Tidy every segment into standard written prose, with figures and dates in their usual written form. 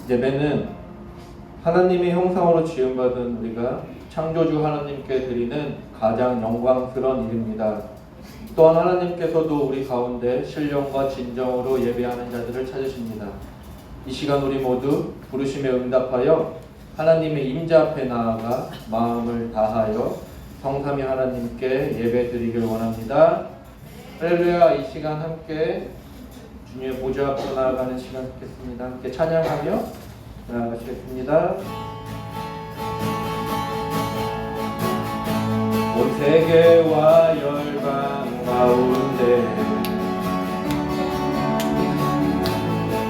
예배는 하나님의 형상으로 지음받은 우리가 창조주 하나님께 드리는 가장 영광스러운 일입니다. 또한 하나님께서도 우리 가운데 신령과 진정으로 예배하는 자들을 찾으십니다. 이 시간 우리 모두 부르심에 응답하여 하나님의 임재 앞에 나아가 마음을 다하여 성삼위 하나님께 예배 드리길 원합니다. 할렐루야. 이 시간 함께 주님의 보좌 앞으로 나아가는 시간 갖겠습니다. 함께 찬양하며 나아가시겠습니다. 온 세계와 열방 가운데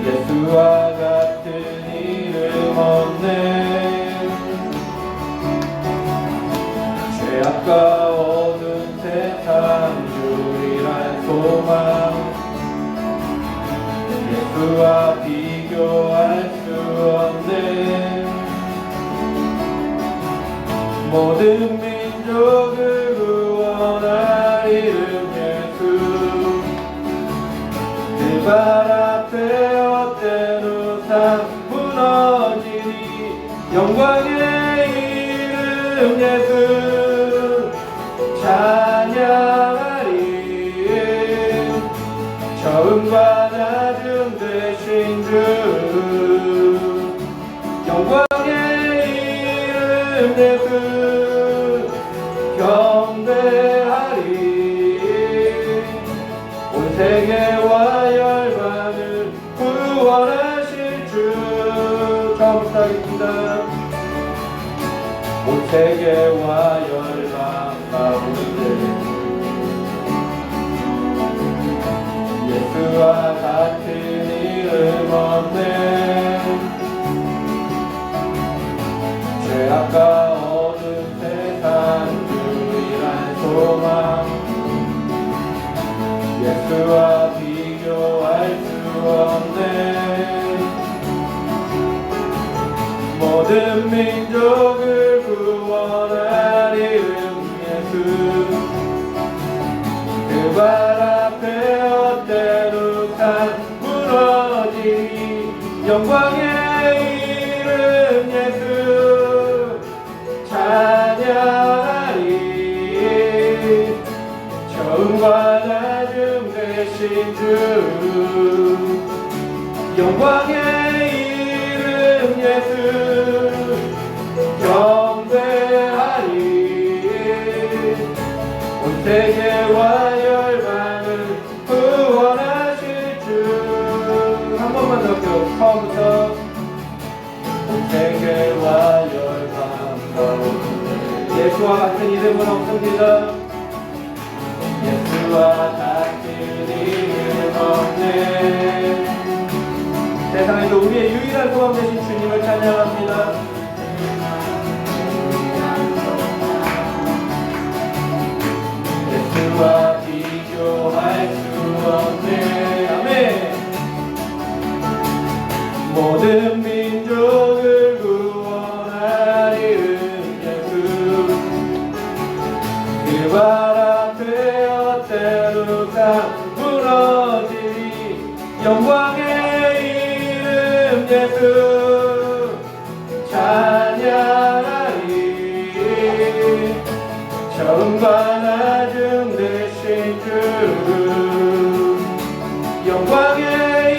예수와 같은 이름 없네. 죄악과 어두운 세상 유일한 소망, 예수와 비교할 수 없네. 모든 민족을 구원할 이름 예수, 그 발 앞에 헛되는 삶 무너지니 영광의 이름 예수 찬양하리. 처음과 나중 되신 주 영광의 이름 예수 경배하리. 온 세계와 열방을 구원하실 주. 처음부터 하겠습니다. 온 세계와 열방 가운데 예수와 같은 이름 없네. 죄악과 어두운 세상 유일한 소망, 예수와 비교할 수 없네. 모든 민족을 구원할 이름 예수, 그 발 앞에 헛되는 삶 무너지니 영광의 이름 예수 찬양하리. 처음과 나중 되신 주 영광의 이름 예수 경배하리. 온 세계와 열방을 구원하실 주. 한 번만 더 할게요. 처음부터. 온 세계와 열방 가운데 예수와 같은 이름은 없습니다. 예수와 같은 이름 없네. 세상에도 우리의 유일한 소망 되신 주님을 찬양합니다. 예수와 비교할 수 없네. 아멘. 모든 민족을 구원할 이름 예수, 그 발 앞에 헛되는 삶 무너지니 영광의 이름 예수 찬양하리. 처음과 나중 되신 주 영광의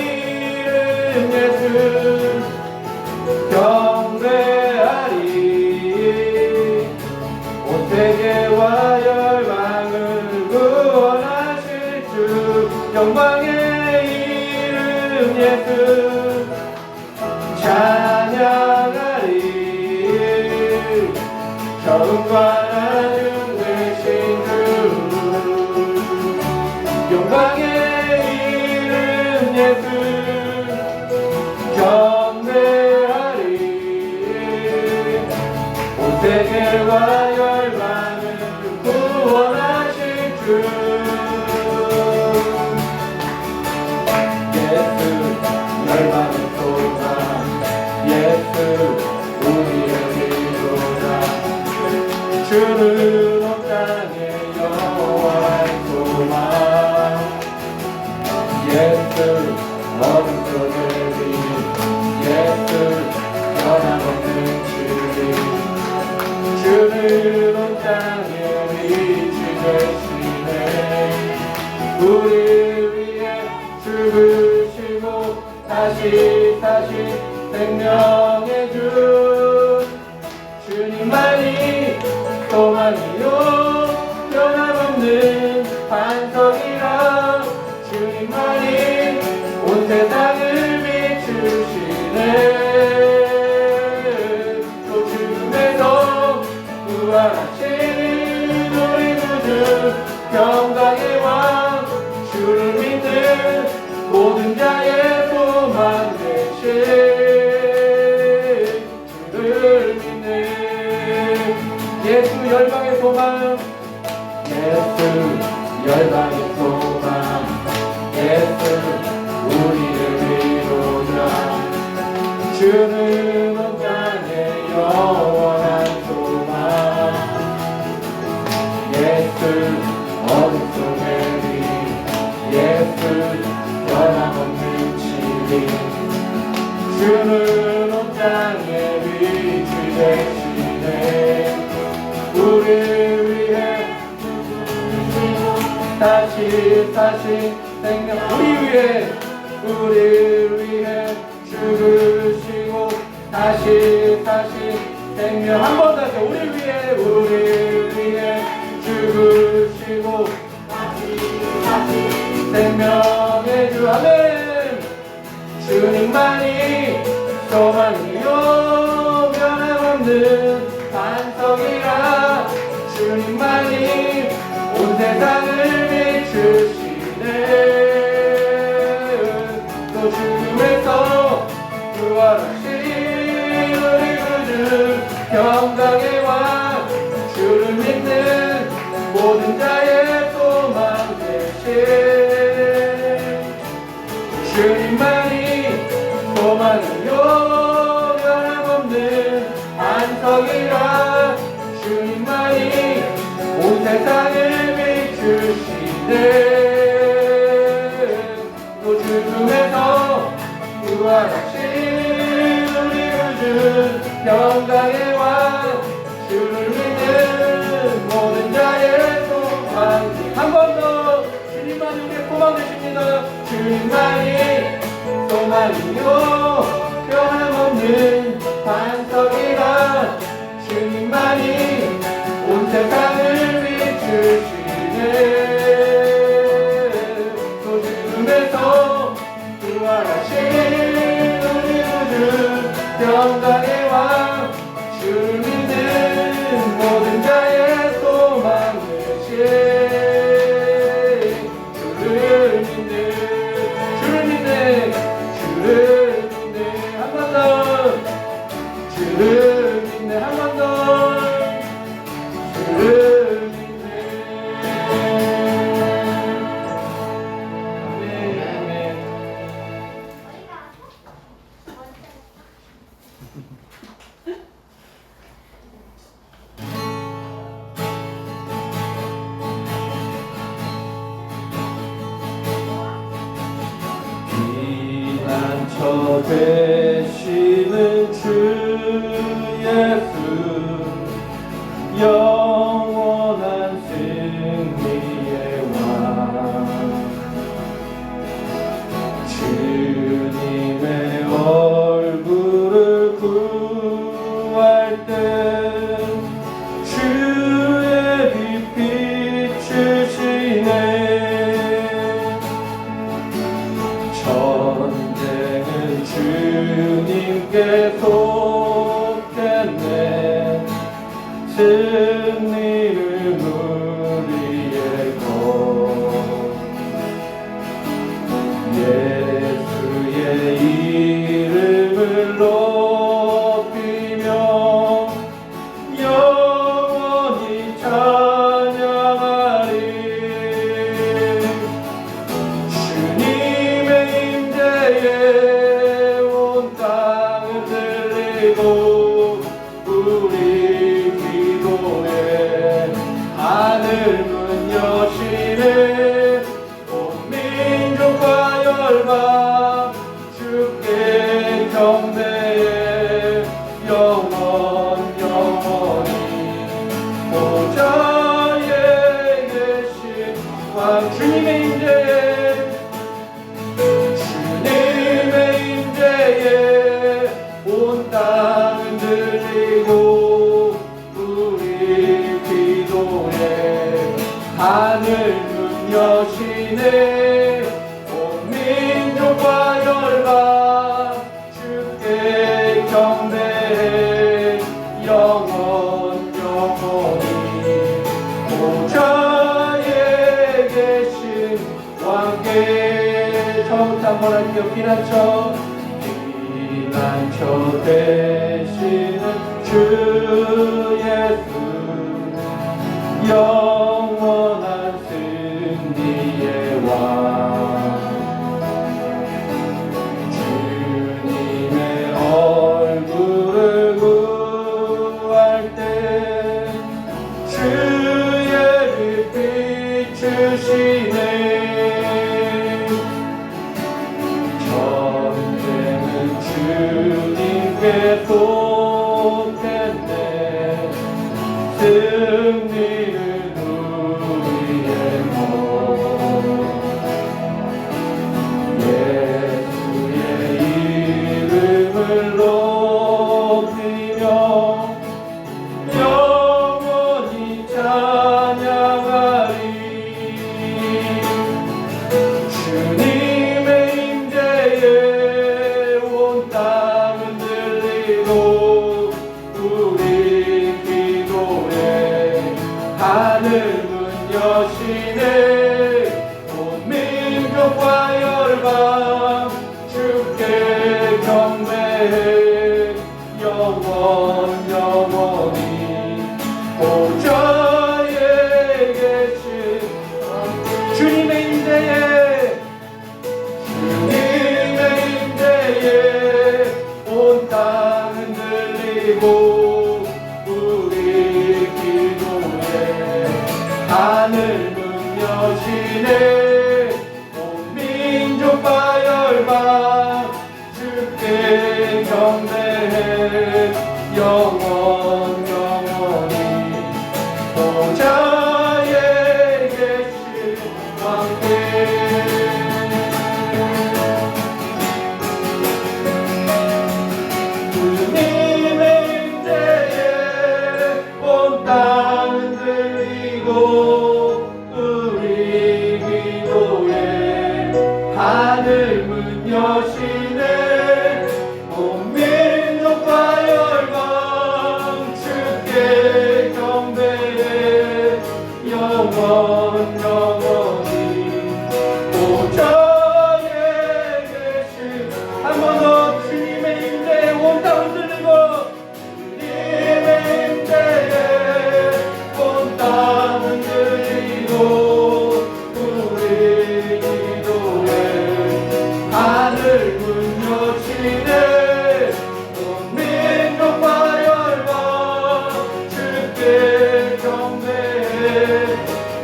이름 예수 경배하리. 온 세계와 열방을 구원하실 주 영광의 이름 예수 찬양하리. 처음과 나중 되신 주 영광의 이름 예수 경배하리. 온 세계와 열방을 구원하실 주 예수 열방의 소망, 예수 우리의 위로자. 주는 온 땅의 여호와의 소망, 예수 어둠 속에 빛, 예수 변함없는 주님 주는 온 땅에 빛이 되시네 우리 위해 죽으시고 다시 사신 생명의 주 주님만이 소망이요 변함없는 반석이라 주님만이 온 세상을 비추시네 또 죽음에서 부활하신 우리 구주 평강의 왕 주를 믿는 모든 자의 소망 되신 주를 믿는 예수 열방의 소망 예수 열방의 소망 예수 우리를 위로자 주는 온 땅의 영원한 소망 예수 어둠 속의 빛 예수 변함없는 진리 주는 온 땅에 빛이 되시네 우리를 위해 다시 생명 우리를 위해 죽으시고 다시 생명 한 번 다시 우리를 위해 죽으시고 다시 생명의 주 아멘 주님만이 소망이요 변함없는 반석이라 주님만이 온 세상을 비추시네 또 죽음에서 부활하신 우리 구주 평강의 왕 주를 믿는 모든 자의 소망 되신 주님만이 소망이요 변함없는 반석이라 주님만이 온 세상을 비추시네 또 죽음에서 부활하신 우리 구주 평강의 왕 주를 믿는 모든 자의 소망 한 번 더 주님만이 우리의 소망 되십니다 주님만이 소망이요 변함없는 반석이라 주님만이 온 세상을 비추시네 또 죽음에서 부활하신 우리 구주 평강의 왕 주를 믿는 모든 자의 소망 되신 주를 믿는 한 번 더 주를 믿는 한 번 더 주를 믿네 아멘 아멘 피난처 되시는 주 예수 영원한 승리의 왕 주님의 얼굴을 구할 때 주의 빛 비추시네 전쟁은 주님께 속했네 승리를 우리의 것 예수의 이름을 높이며 영원히 찬양하리 주님의 임재에 온 땅을 들리고 우리 기도에 하늘 문 여시네 온 민족과 열방 주께 경배해 피난처 되시는 주 예수, 영원한 승리의 왕. 주님의 얼굴을 구할 때 주의 빛 비추시네. 전쟁은 주님께 속했네. 승리는 우리의 것. 예수의 이름을 높이며 영원히 찬양하리. 주님의 임재에 온 땅은 들리고 우리 기도에 하늘 문 여시네. 온 민족과 열방 주께 경배해. 영원히 보좌에 계신 주님의 임재에 온 땅은 들리고 우리 기도에 하늘 문 여시네. 온 민족과 열방 주께 경배해. 영원히 보좌에 계신 왕께. 주님의 임재에 온 땅은 들리고 우리 기도에 하늘 문 여시네. 온 민족과 열방 주께 경배해. 영원히 보좌에 계신. 한 번 더 주님의 임재에 온 땅을 들리고 주님의 임재에 온 땅은 들리고 우리 기도에 하늘 문 여시네. 온 민족과 열방 주께 경배해.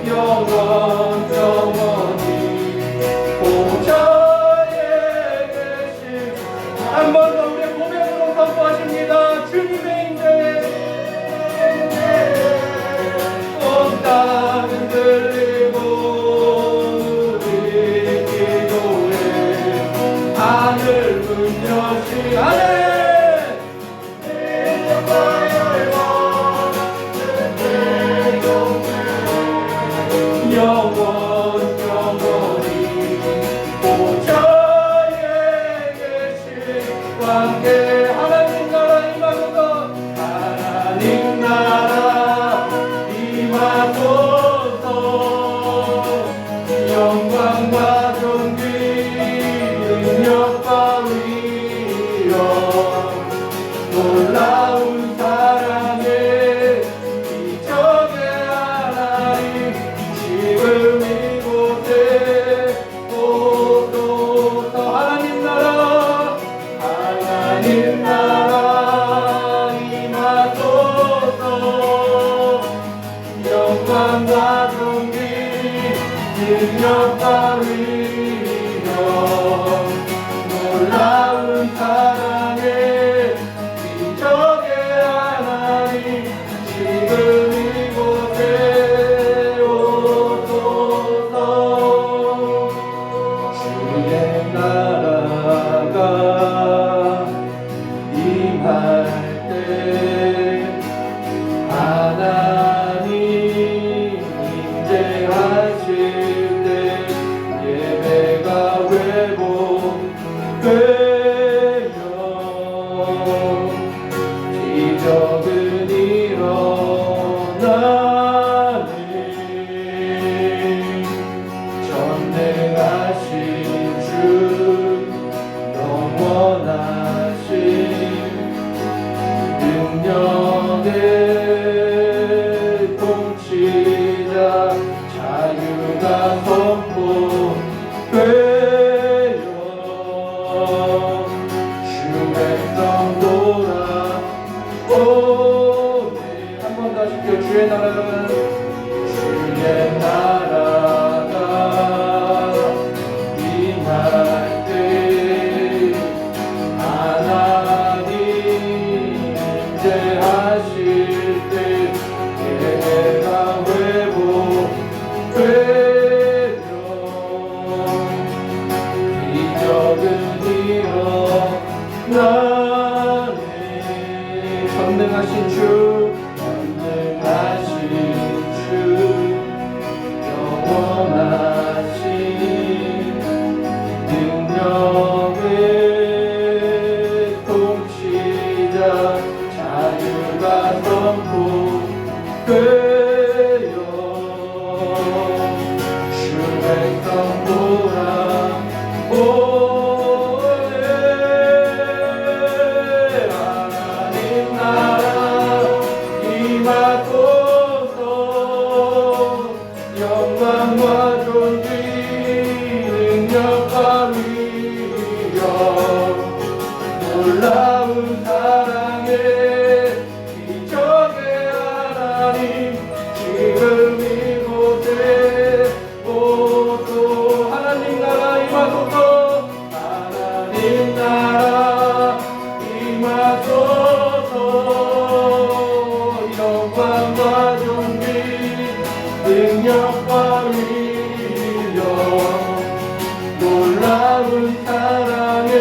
영원히 보좌에 계신. 한 번 더 우리의 고백으로 선포하십니다. 주님의 임재에 온 땅은 들리고 우리 기도에 하늘 문 여시네. 영원히 보좌에 계신 왕께. 하나님 나라 임하소서. 하나님 나라 임하소서. 영광과 존귀 능력과 위엄 놀라운 사랑에 기적의 하나님 지금 이곳에 오소서. 하나님 나라 임하소서. 영광과 존귀 능력과 위엄 놀라운 사랑에 기적의 하나님 지금 이곳에 오소서. 주의 나라가 임할 때 하나님 임재하실 때 예배가 회복되며 기적은 일어나네. 전능하신 주 놀라운 사랑의 기적의 하나님 지금 이곳에 오소 하나님 나라 임하소서 하나님 나라 임하소서 영광과 존귀 능력과 위력 놀라운 사랑의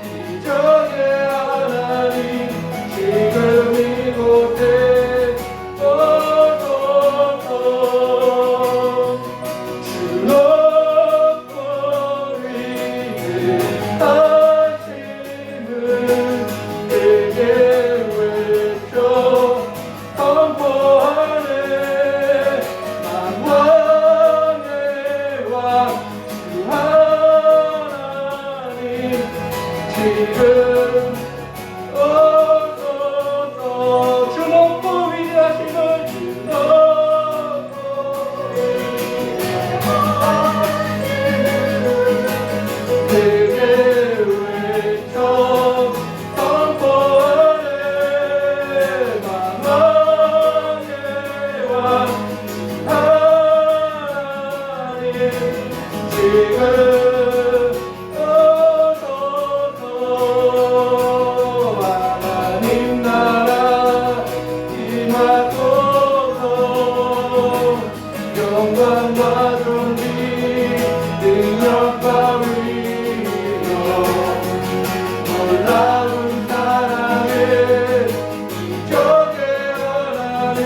기적의 하나님 지금 이곳에 오소서 주 높고 위대하심을 내게 외쳐 선포하네 만왕의 왕 주 하나님 지금 오소서 주 높고 위대하심을 주 높고 내게 외쳐 선포하네 만왕의 왕 하나님 지금 오소서 하나님 나라 임하소서 영광과 존귀 능력과 위력 놀라운 사랑의 기적의 하나님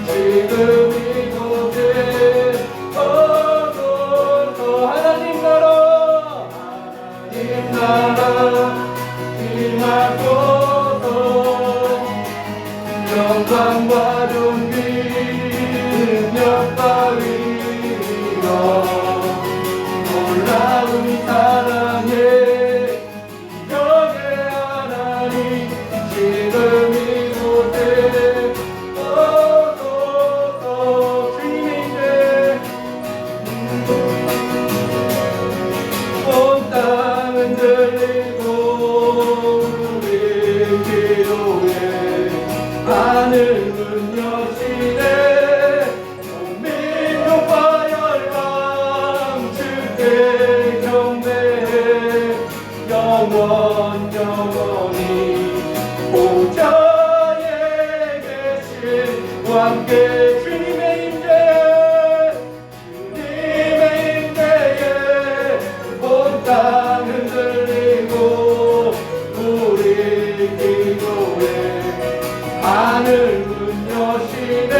지금 이곳에 오소서 하나님 나라 임하소서 영광과 존귀 능력과 위력 놀라운 사랑의 기적의 하나님 지금 이곳에 오소서 주님의 이제 온 땅은 들리고 우리 기도에 하늘은 여시네 온 민족과 열방 주께 경배해 영원히 보좌에 계신 왕께 주님의 임재에 온 땅은 들리고 우리 기도에 하늘은 여시네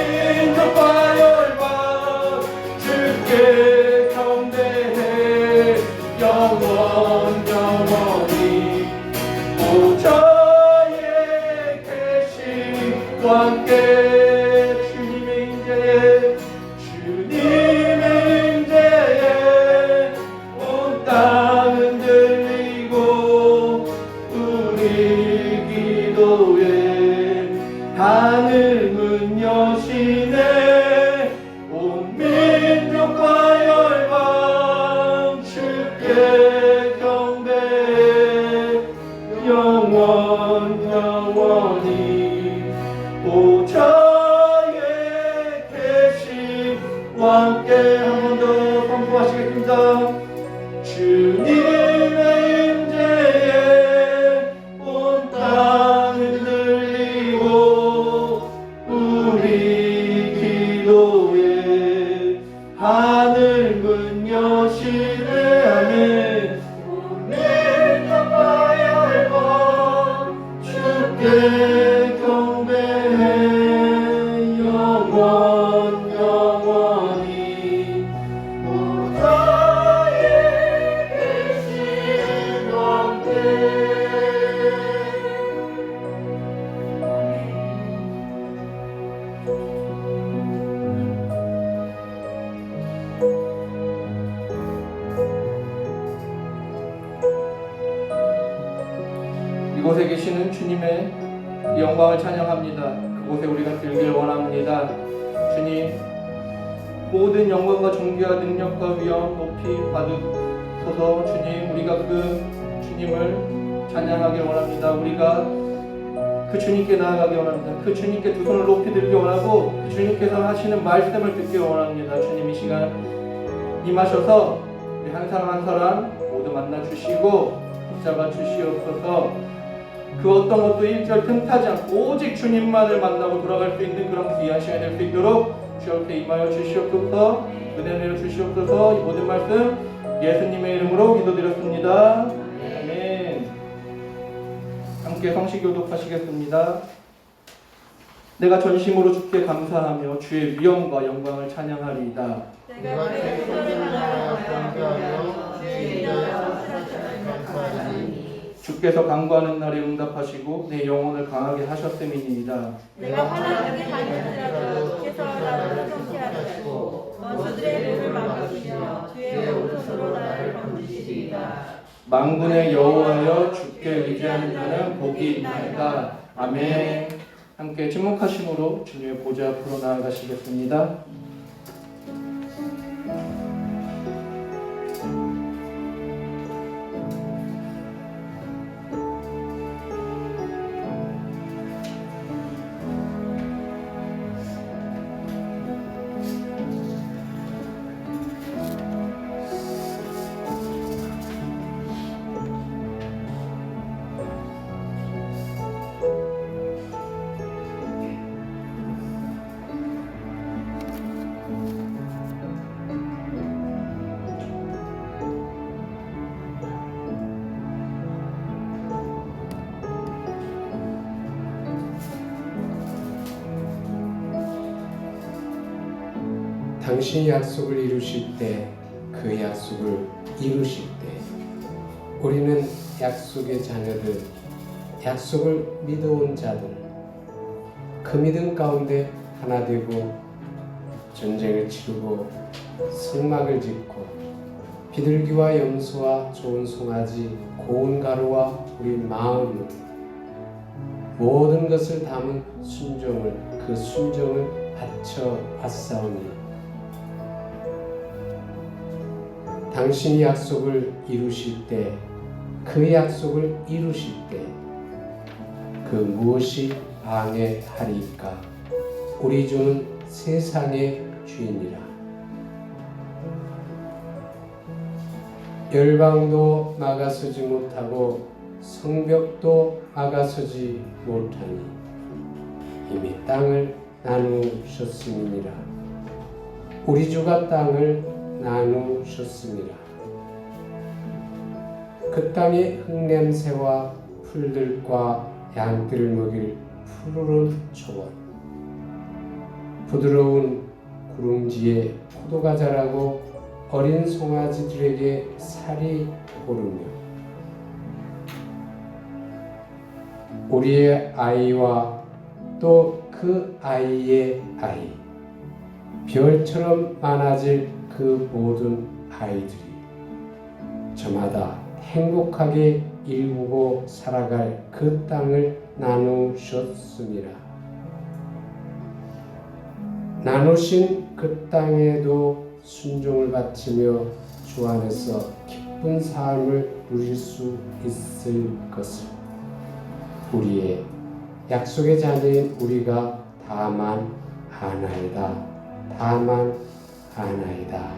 민족과 열방 주께 경배해 영원히 보좌에 계신 왕께 주님의 임재에 온 땅은 들리고 우리 기도에 하늘문 여시네 온 민족과 열방 주께 경배해 영원히 보좌에 계신 왕께 한 번 더 선포하시겠습니다. 주님의 임재에 온 땅을 들리고 우리 기도에 하늘문 여시네 아멘. 민족과 열방 주께 경배해 영원히 보좌에 계신 왕께 이곳에 계시는 주님의 영광을 찬양합니다. 그곳에 우리가 들길 원합니다. 주님, 모든 영광과 존귀와 능력과 위엄 높이 주옵소서. 주님, 우리가 그 주님을 찬양하길 원합니다. 우리가 그 주님께 나아가기 원합니다. 그 주님께 두 손을 높이 들기 원하고 그 주님께서 하시는 말씀을 듣기 원합니다. 주님, 이 시간 임하셔서 우리 한 사람 한 사람 모두 만나 주시고 붙잡아 주시옵소서. 그 어떤 것도 일절 틈타지 않고 오직 주님만을 만나고 돌아갈 수 있는 그런 귀한 시간이 될 수 있도록 주님께 임하여 주시옵소서. 은혜 내려 주시옵소서. 이 모든 말씀 예수님의 이름으로 기도드렸습니다. 아멘. 함께 성시 교독하시겠습니다. 내가 전심으로 주께 감사하며 주의 위엄과 영광을 찬양하리이다. 내가 주의 손을 하나하나 감사하며 주의 인자와 사랑을 감사하리니 주께서 간구하는 날에 응답하시고 내 영혼을 강하게 하셨음이니이다. 내가 환난하게 하였더라도 주께서 나를 성취하시고 원수들의 눈을 막으시며 주의 오른손으로 나를 건지시리이다. 만군의 여호와여 주께 의지하는 자는 복이 있나이다. 아멘. 함께 침묵하심으로 주님의 보좌 앞으로 나아가시겠습니다. 당신이 약속을 이루실 때 그 약속을 이루실 때 우리는 약속의 자녀들, 약속을 믿어온 자들, 그 믿음 가운데 하나 되고 전쟁을 치르고 성막을 짓고 비둘기와 염소와 좋은 송아지, 고운 가루와 우리 마음을 모든 것을 담은 순종을, 그 순종을 바쳐 왔사오니 당신이 약속을 이루실 때, 그 약속을 이루실 때 그 무엇이 방해하리이까? 우리 주는 세상의 주인이라. 열방도 막아서지 못하고 성벽도 막아서지 못하니 이미 땅을 나누셨음이니라. 우리 주가 땅을 나누셨습니다. 그 땅의 흙냄새와 풀들과 양들을 먹일 푸르른 초원, 부드러운 구릉지에 포도가 자라고 어린 송아지들에게 살이 오르며 우리의 아이와 또 그 아이의 아이, 별처럼 많아질 그 모든 아이들이 저마다 행복하게 일구고 살아갈 그 땅을 나누셨습니다. 나누신 그 땅에도 순종을 바치며 주 안에서 기쁜 삶을 누릴 수 있을 것을 우리의 약속의 자녀인 우리가 다만 아나이다. 다만 아나이다.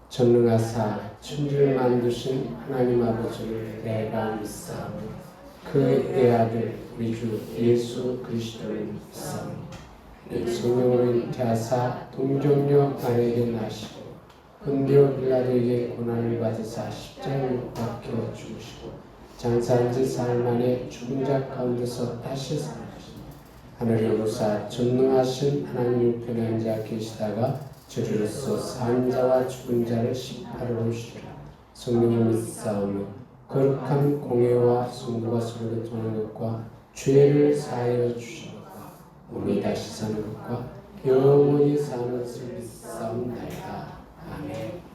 전능하사 천지를 만드신 하나님 아버지를 내가 믿사오니 그의 아들 우리 주 예수 그리스도를 믿사오니 성령으로 잉태하사 동정녀 마리아에게 나시고 본디오 빌라도에게 고난을 받으사 십자가에 못 박혀 죽으시고 장사한 지 사흘 만에 죽은 자 가운데서 다시 살아나시니 하늘에 오르사 전능하신 하나님 우편에 앉아 계시다가 저리로서 산 자와 죽은 자를 심판하러 오시리라. 성령을 믿사오며 거룩한 공예와 성부가 서로 교통하는 것과 죄를 사하여 주시는 것과 몸이 다시 사는 것과 영원히 사는 것을 믿사옵나이다. 아멘.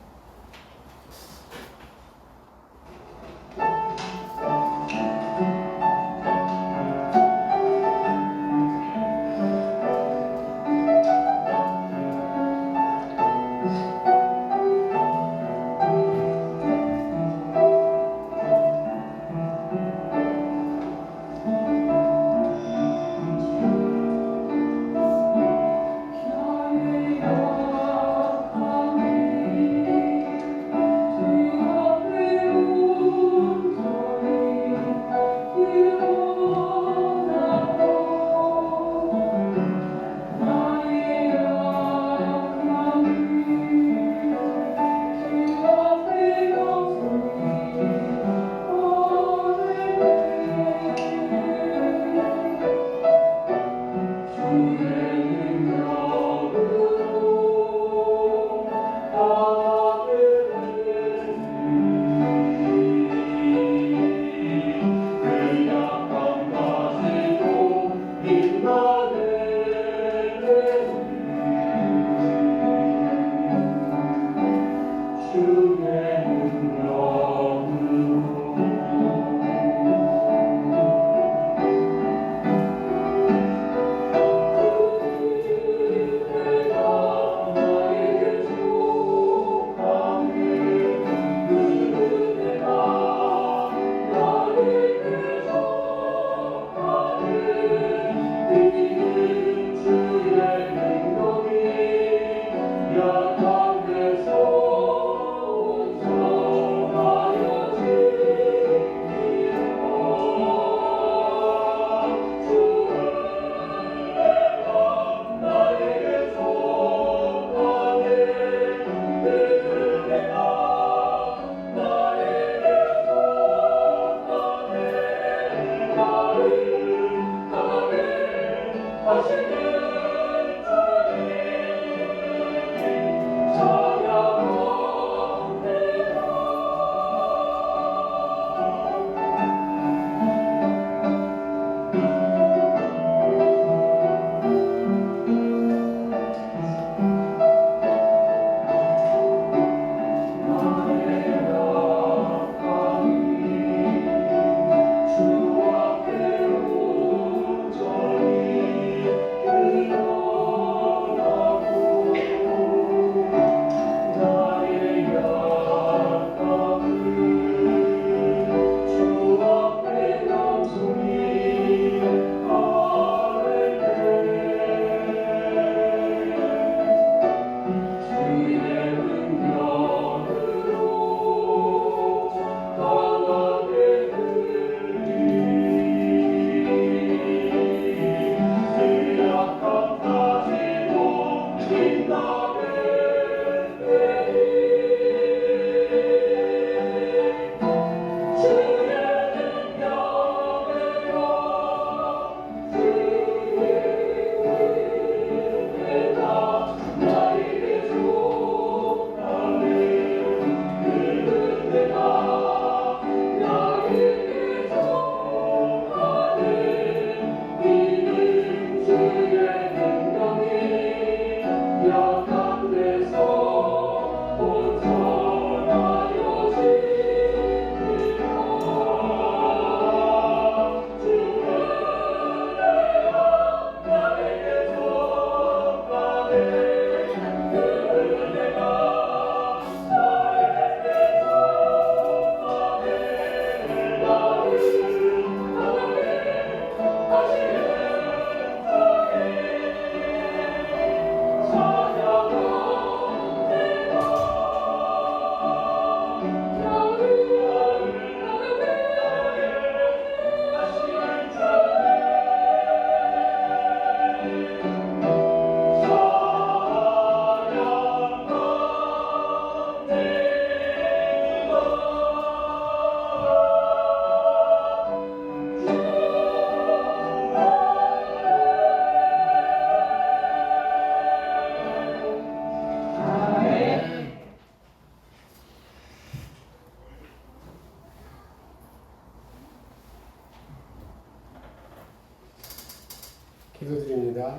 기도드립니다.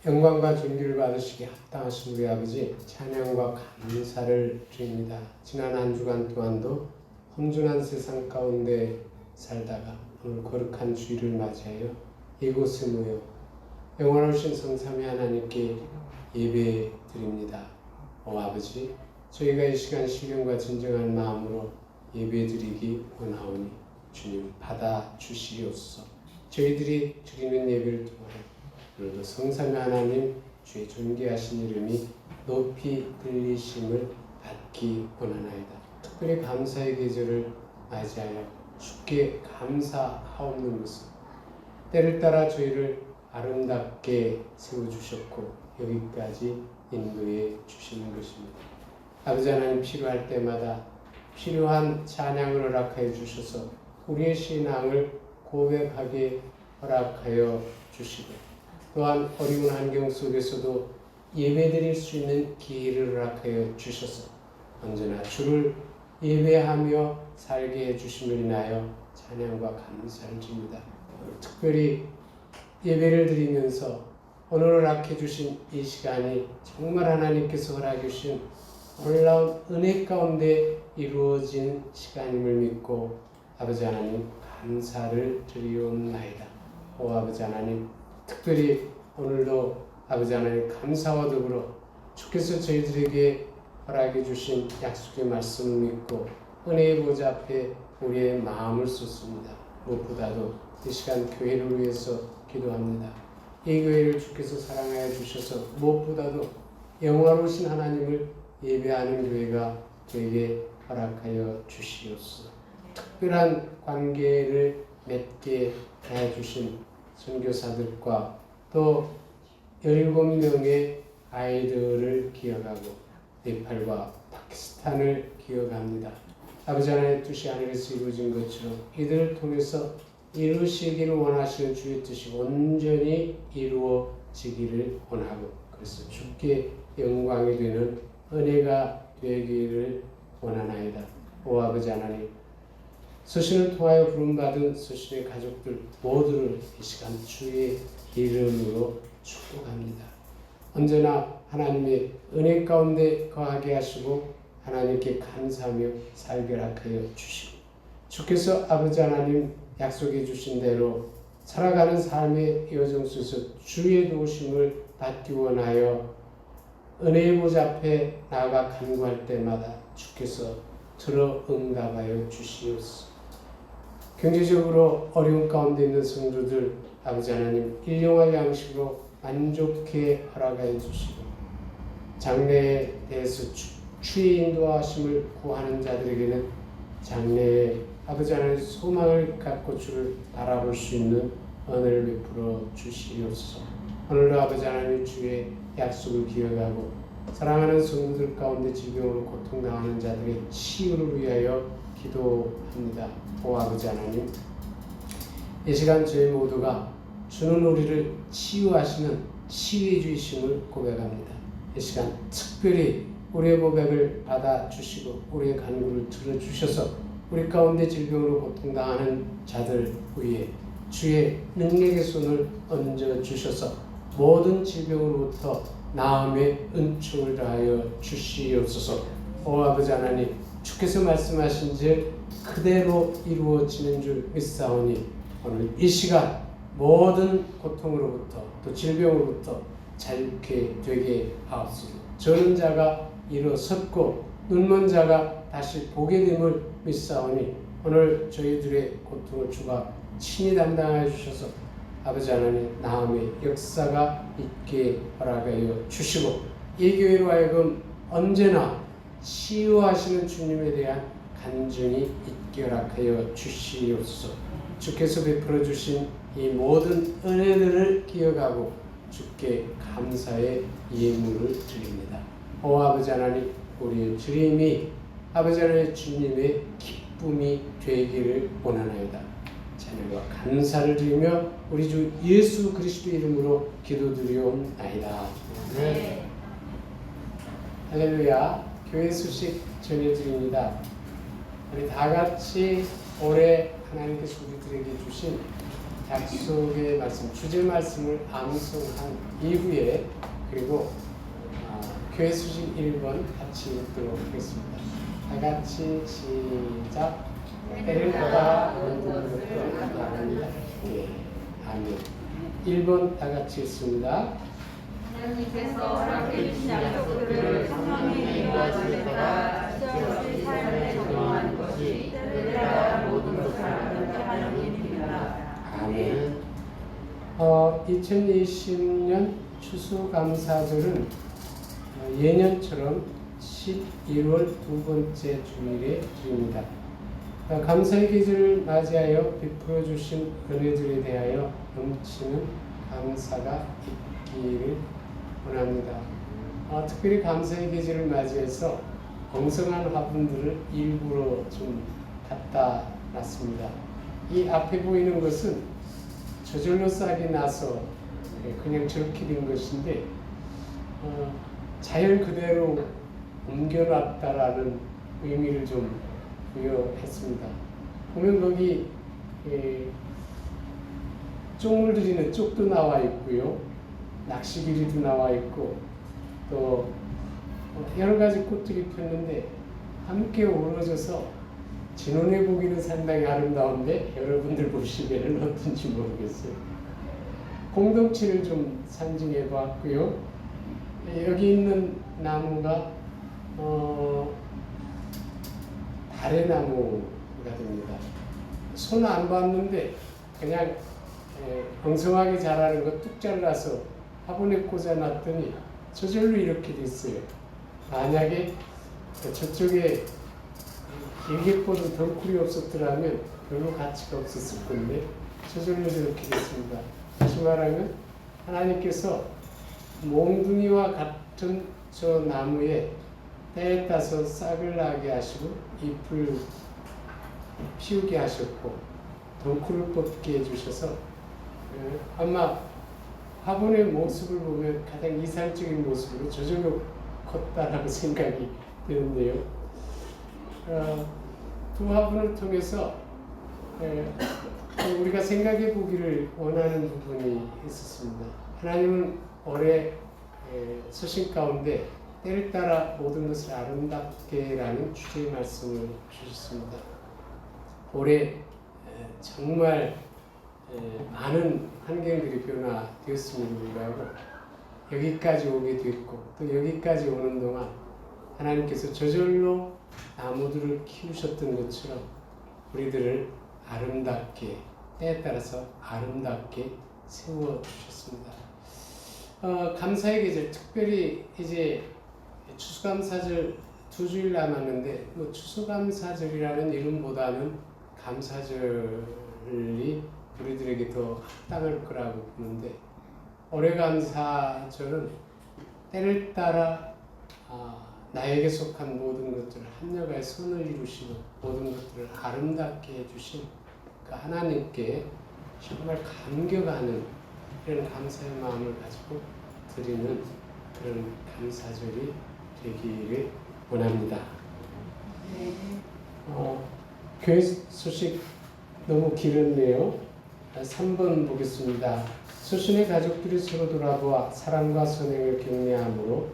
영광과 존귀를 받으시기 합당하신 우리 아버지, 찬양과 감사를 드립니다. 지난 한 주간 동안도 험준한 세상 가운데 살다가 오늘 거룩한 주일을 맞이하여 이곳에 모여 영원하신 성삼위 하나님께 예배 드립니다. 아버지, 저희가 이 시간 신령과 진정한 마음으로 예배 드리기 원하오니 주님 받아주시옵소서. 저희들이 드리는 예배를 통하여 오늘도 성삼위 하나님 주의 존귀하신 이름이 높이 들리심을 받기 원하나이다. 특별히 감사의 계절을 맞이하여 주께 감사하옵는 것은 때를 따라 저희를 아름답게 세워주셨고 여기까지 인도해 주시는 것입니다. 아버지 하나님, 필요할 때마다 필요한 찬양을 허락하여 주셔서 우리의 신앙을 고백하게 허락하여 주시고, 또한 어려운 환경 속에서도 예배드릴 수 있는 기회를 허락하여 주셔서 언제나 주를 예배하며 살게 해주심을 인하여 찬양과 감사를 드립니다. 특별히 예배를 드리면서 오늘 허락해 주신 이 시간이 정말 하나님께서 허락해 주신 놀라운 은혜 가운데 이루어진 시간임을 믿고 아버지 하나님 감사를 드리옵나이다. 오 아버지 하나님, 특별히 오늘도 아버지 하나님 감사와 더불어 주께서 저희들에게 허락해 주신 약속의 말씀을 믿고 은혜의 보좌 앞에 우리의 마음을 쏟습니다. 무엇보다도 이 시간 교회를 위해서 기도합니다. 이 교회를 주께서 사랑하여 주셔서 무엇보다도 영화로우신 하나님을 예배하는 교회가 되게 허락하여 주시옵소서. 특별한 관계를 맺게 해주신 선교사들과 또 17명의 아이들을 기억하고 네팔과 파키스탄을 기억합니다. 아버지 하나님의 뜻이 하늘에서 이루어진 것처럼 이들을 통해서 이루시기를 원하시는 주의 뜻이 온전히 이루어지기를 원하고 그래서 주께 영광이 되는 은혜가 되기를 원하나이다. 오 아버지 하나님, 서신을 통하여 부름받은 서신의 가족들 모두를 이 시간 주의 이름으로 축복합니다. 언제나 하나님의 은혜 가운데 거하게 하시고 하나님께 감사하며 살게 하여 주시고 주께서 아버지 하나님 약속해 주신 대로 살아가는 삶의 여정 속에서 주의 도우심을 받기 원하여 은혜의 보좌 앞에 나아가 간구할 때마다 주께서 들어 응답하여 주시옵소서. 경제적으로 어려운 가운데 있는 성도들 아버지 하나님 일용할 양식으로 만족해 허락하여 주시고 장래에 대해서 주의 인도하심을 구하는 자들에게는 장래에 아버지 하나님 소망을 갖고 주를 바라볼 수 있는 은혜를 베풀어 주시옵소서. 오늘도 아버지 하나님 주의 약속을 기억하고 사랑하는 성도들 가운데 질병으로 고통당하는 자들의 치유를 위하여 기도합니다. 오 아버지 하나님, 이 시간 저희 모두가 주는 우리를 치유하시는 치유의 주이심을 고백합니다. 이 시간 특별히 우리의 고백을 받아주시고 우리의 간구를 들어주셔서 우리 가운데 질병으로 고통당하는 자들 위에 주의 능력의 손을 얹어주셔서 모든 질병으로부터 나음의 은총을 다하여 주시옵소서. 오 아버지 하나님, 주께서 말씀하신즉 그대로 이루어지는 줄 믿사오니 오늘 이 시간 모든 고통으로부터 또 질병으로부터 자유케 되게 하옵소서. 저는 자가 일어섰고 눈먼 자가 다시 보게 됨을 믿사오니 오늘 저희들의 고통을 주가 친히 담당하여 주셔서 아버지 하나님 나음의 역사가 있게 허락하여 주시고 이 교회로 하여금 언제나 치유하시는 주님에 대한 간증이 있게 허락하여 주시옵소서. 주께서 베풀어 주신 이 모든 은혜들을 기억하고 주께 감사의 예물을 드립니다. 오 아버지 하나님, 우리의 주님이 아버지 하나님 주님의 기쁨이 되기를 원하나이다. 찬양과 감사를 드리며 우리 주 예수 그리스도 이름으로 기도드리옵나이다. 네. 할렐루야. 교회 소식 전해드립니다. 우리 다 같이 올해 하나님께서 우리들에게 주신 약속의 말씀, 주제 말씀을 암송한 이후에 그리고 교회 소식 1번 같이 읽도록 하겠습니다. 다 같이 시작. 때를 따라 모든 것도 바랍니다. 예, 아멘. 1번 다 같이 읽습니다. 하나님께서 허락해 주신 약속들을 성령이 이루어지리라. 시절없이 삶에 적용하는 것이 때를 따라 모든 것을 하나님입니다. 아멘. 2020년 추수감사절은 예년처럼 11월 두 번째 주일에 드립니다. 감사의 계절을 맞이하여 베풀어 주신 은혜들에 대하여 넘치는 감사가 있기를 원합니다. 특별히 감사의 계절을 맞이해서 엉성한 화분들을 일부러 좀 갖다 놨습니다. 이 앞에 보이는 것은 저절로 싹이 나서 그냥 저렇게 된 것인데 자연 그대로 옮겨놨다라는 의미를 좀 부여했습니다. 보면 거기 쪽물 들이는 쪽도 나와 있고요, 낚시기리도 나와 있고 또 여러 가지 꽃들이 폈는데 함께 어우러져서 진원해 보기는 상당히 아름다운데 여러분들 보시기에는 어떤지 모르겠어요. 공동체를 좀 상징해 봤고요. 여기 있는 나무가 달의 나무가 됩니다. 손 안 봤는데 그냥 엉성하게 자라는 거 뚝 잘라서 화분에 꽂아놨더니 저절로 이렇게 됐어요. 만약에 저쪽에 일개포도 덩굴이 없었더라면 별로 가치가 없었을 건데 저절로 이렇게 됐습니다. 다시 말하면 하나님께서 몽둥이와 같은 저 나무에 때에 따서 싹을 나게 하시고 잎을 피우게 하셨고 덩굴을 뽑게 해주셔서 아마 화분의 모습을 보면 가장 이상적인 모습으로 저절로 컸다라고 생각이 드는데요. 두 화분을 통해서 우리가 생각해 보기를 원하는 부분이 있었습니다. 하나님은 올해 서신 가운데 때를 따라 모든 것을 아름답게라는 주제의 말씀을 주셨습니다. 올해 정말 많은 환경들이 변화되었음에도 불구하고 여기까지 오게 됐고 또 여기까지 오는 동안 하나님께서 저절로 나무들을 키우셨던 것처럼 우리들을 아름답게 때에 따라서 아름답게 세워주셨습니다. 감사의 계절, 특별히 이제 추수감사절 2주일 남았는데 뭐 추수감사절이라는 이름보다는 감사절이 우리들에게 더 합당할 거라고 보는데 올해 감사절은 때를 따라 나에게 속한 모든 것들을 합력하여 선을 이루시고 모든 것들을 아름답게 해주신 그 하나님께 정말 감격하는 이런 감사의 마음을 가지고 드리는 그런 감사절이 되기를 원합니다. 교회 소식 너무 길었네요. 3번 보겠습니다. 수신의 가족들이 서로 돌아보아 사랑과 선행을 격려하므로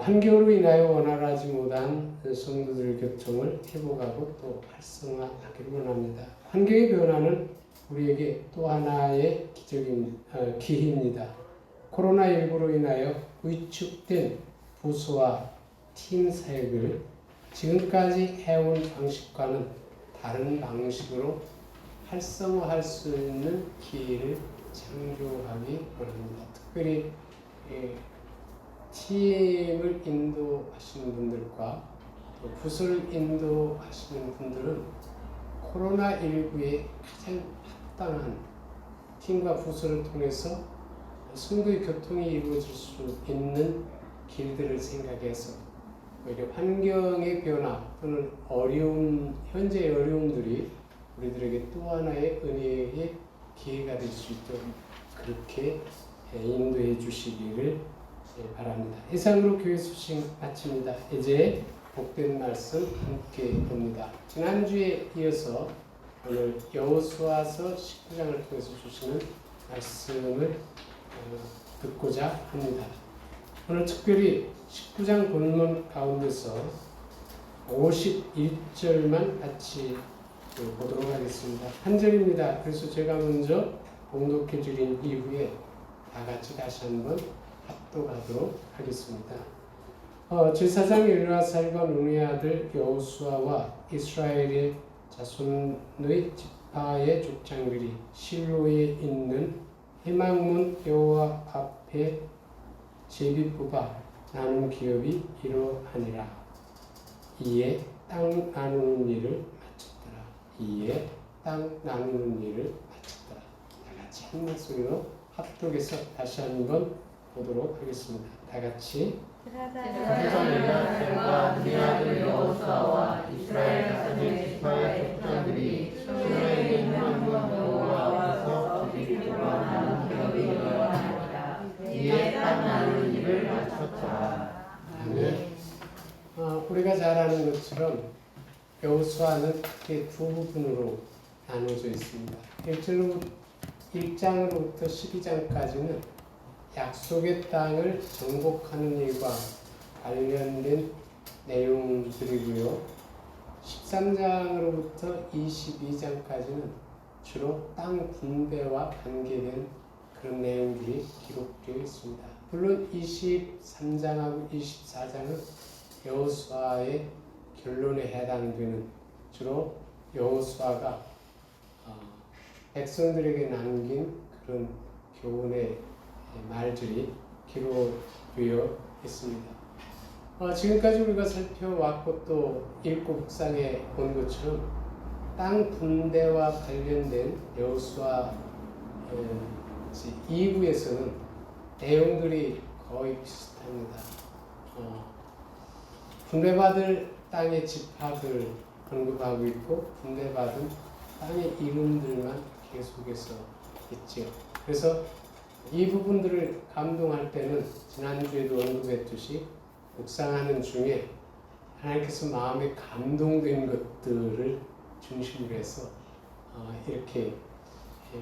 환경으로 인하여 원활하지 못한 성도들의 교통을 회복하고 또 활성화하기를 원합니다. 환경의 변화는 우리에게 또 하나의 기회입니다. 코로나19로 인하여 위축된 부서와 팀 사역을 지금까지 해온 방식과는 다른 방식으로 활성화할 수 있는 기회를 창조하기 원합니다. 특별히 팀을 인도하시는 분들과 또 부서를 인도하시는 분들은 코로나19에 가장 합당한 팀과 부서를 통해서 성도의 교통이 이루어질 수 있는 길들을 생각해서 오히려 환경의 변화 또는 현재의 어려움들이 우리들에게 또 하나의 은혜의 기회가 될 수 있도록 그렇게 인도해 주시기를 바랍니다. 이상으로 교회 소식 마칩니다. 이제 복된 말씀 함께 봅니다. 지난주에 이어서 오늘 여호수아서 19장을 통해서 주시는 말씀을 듣고자 합니다. 오늘 특별히 19장 본문 가운데서 51절만 같이 보도록 하겠습니다. 한 절입니다. 그래서 제가 먼저 봉독해 드린 이후에 다 같이 다시 한번 합독하도록 하겠습니다. 제사장 엘르아살과 눈의 아들 여호수아와 이스라엘의 자손의 지파의 족장들이 실로에 있는 희망문 여호와 앞에 제비 뽑아 나눈 기업이 이러하니라. 이에 땅 나누는 일을 마쳤더라. 다 같이 한 목소리로 합독해서 다시 한번 보도록 하겠습니다. 다 같이. 제사장 엘르아살과 그의 아들 여호수아와 이스라엘 자손의 지파의 족장들이 실로에 있는 희망문 여호와 앞에서 제비 뽑아 나눈 기업이 이러하니라. 이에 땅 나누는 일을 마쳤더라. 아멘. 우리가 잘 아는 것처럼 여호수아는 크게 두 부분으로 나눠져 있습니다. 1장으로부터 12장까지는 약속의 땅을 정복하는 일과 관련된 내용들이고요. 13장으로부터 22장까지는 주로 땅 분배와 관계된 그런 내용들이 기록되어 있습니다. 물론 23장하고 24장은 여호수아의 결론에 해당되는 주로 여호수아가 백성들에게 남긴 그런 교훈의 말들이 되어 있습니다. 지금까지 우리가 살펴왔고 또 읽고 묵상해 본 것처럼 땅 분배와 관련된 여호수아 2부에서는 내용들이 거의 비슷합니다. 분배받을 땅의 지파들 언급하고 있고 분배받은 땅의 이름들만 계속해서 있지요. 그래서 이 부분들을 감동할 때는 지난주에도 언급했듯이 묵상하는 중에 하나님께서 마음에 감동된 것들을 중심으로 해서 이렇게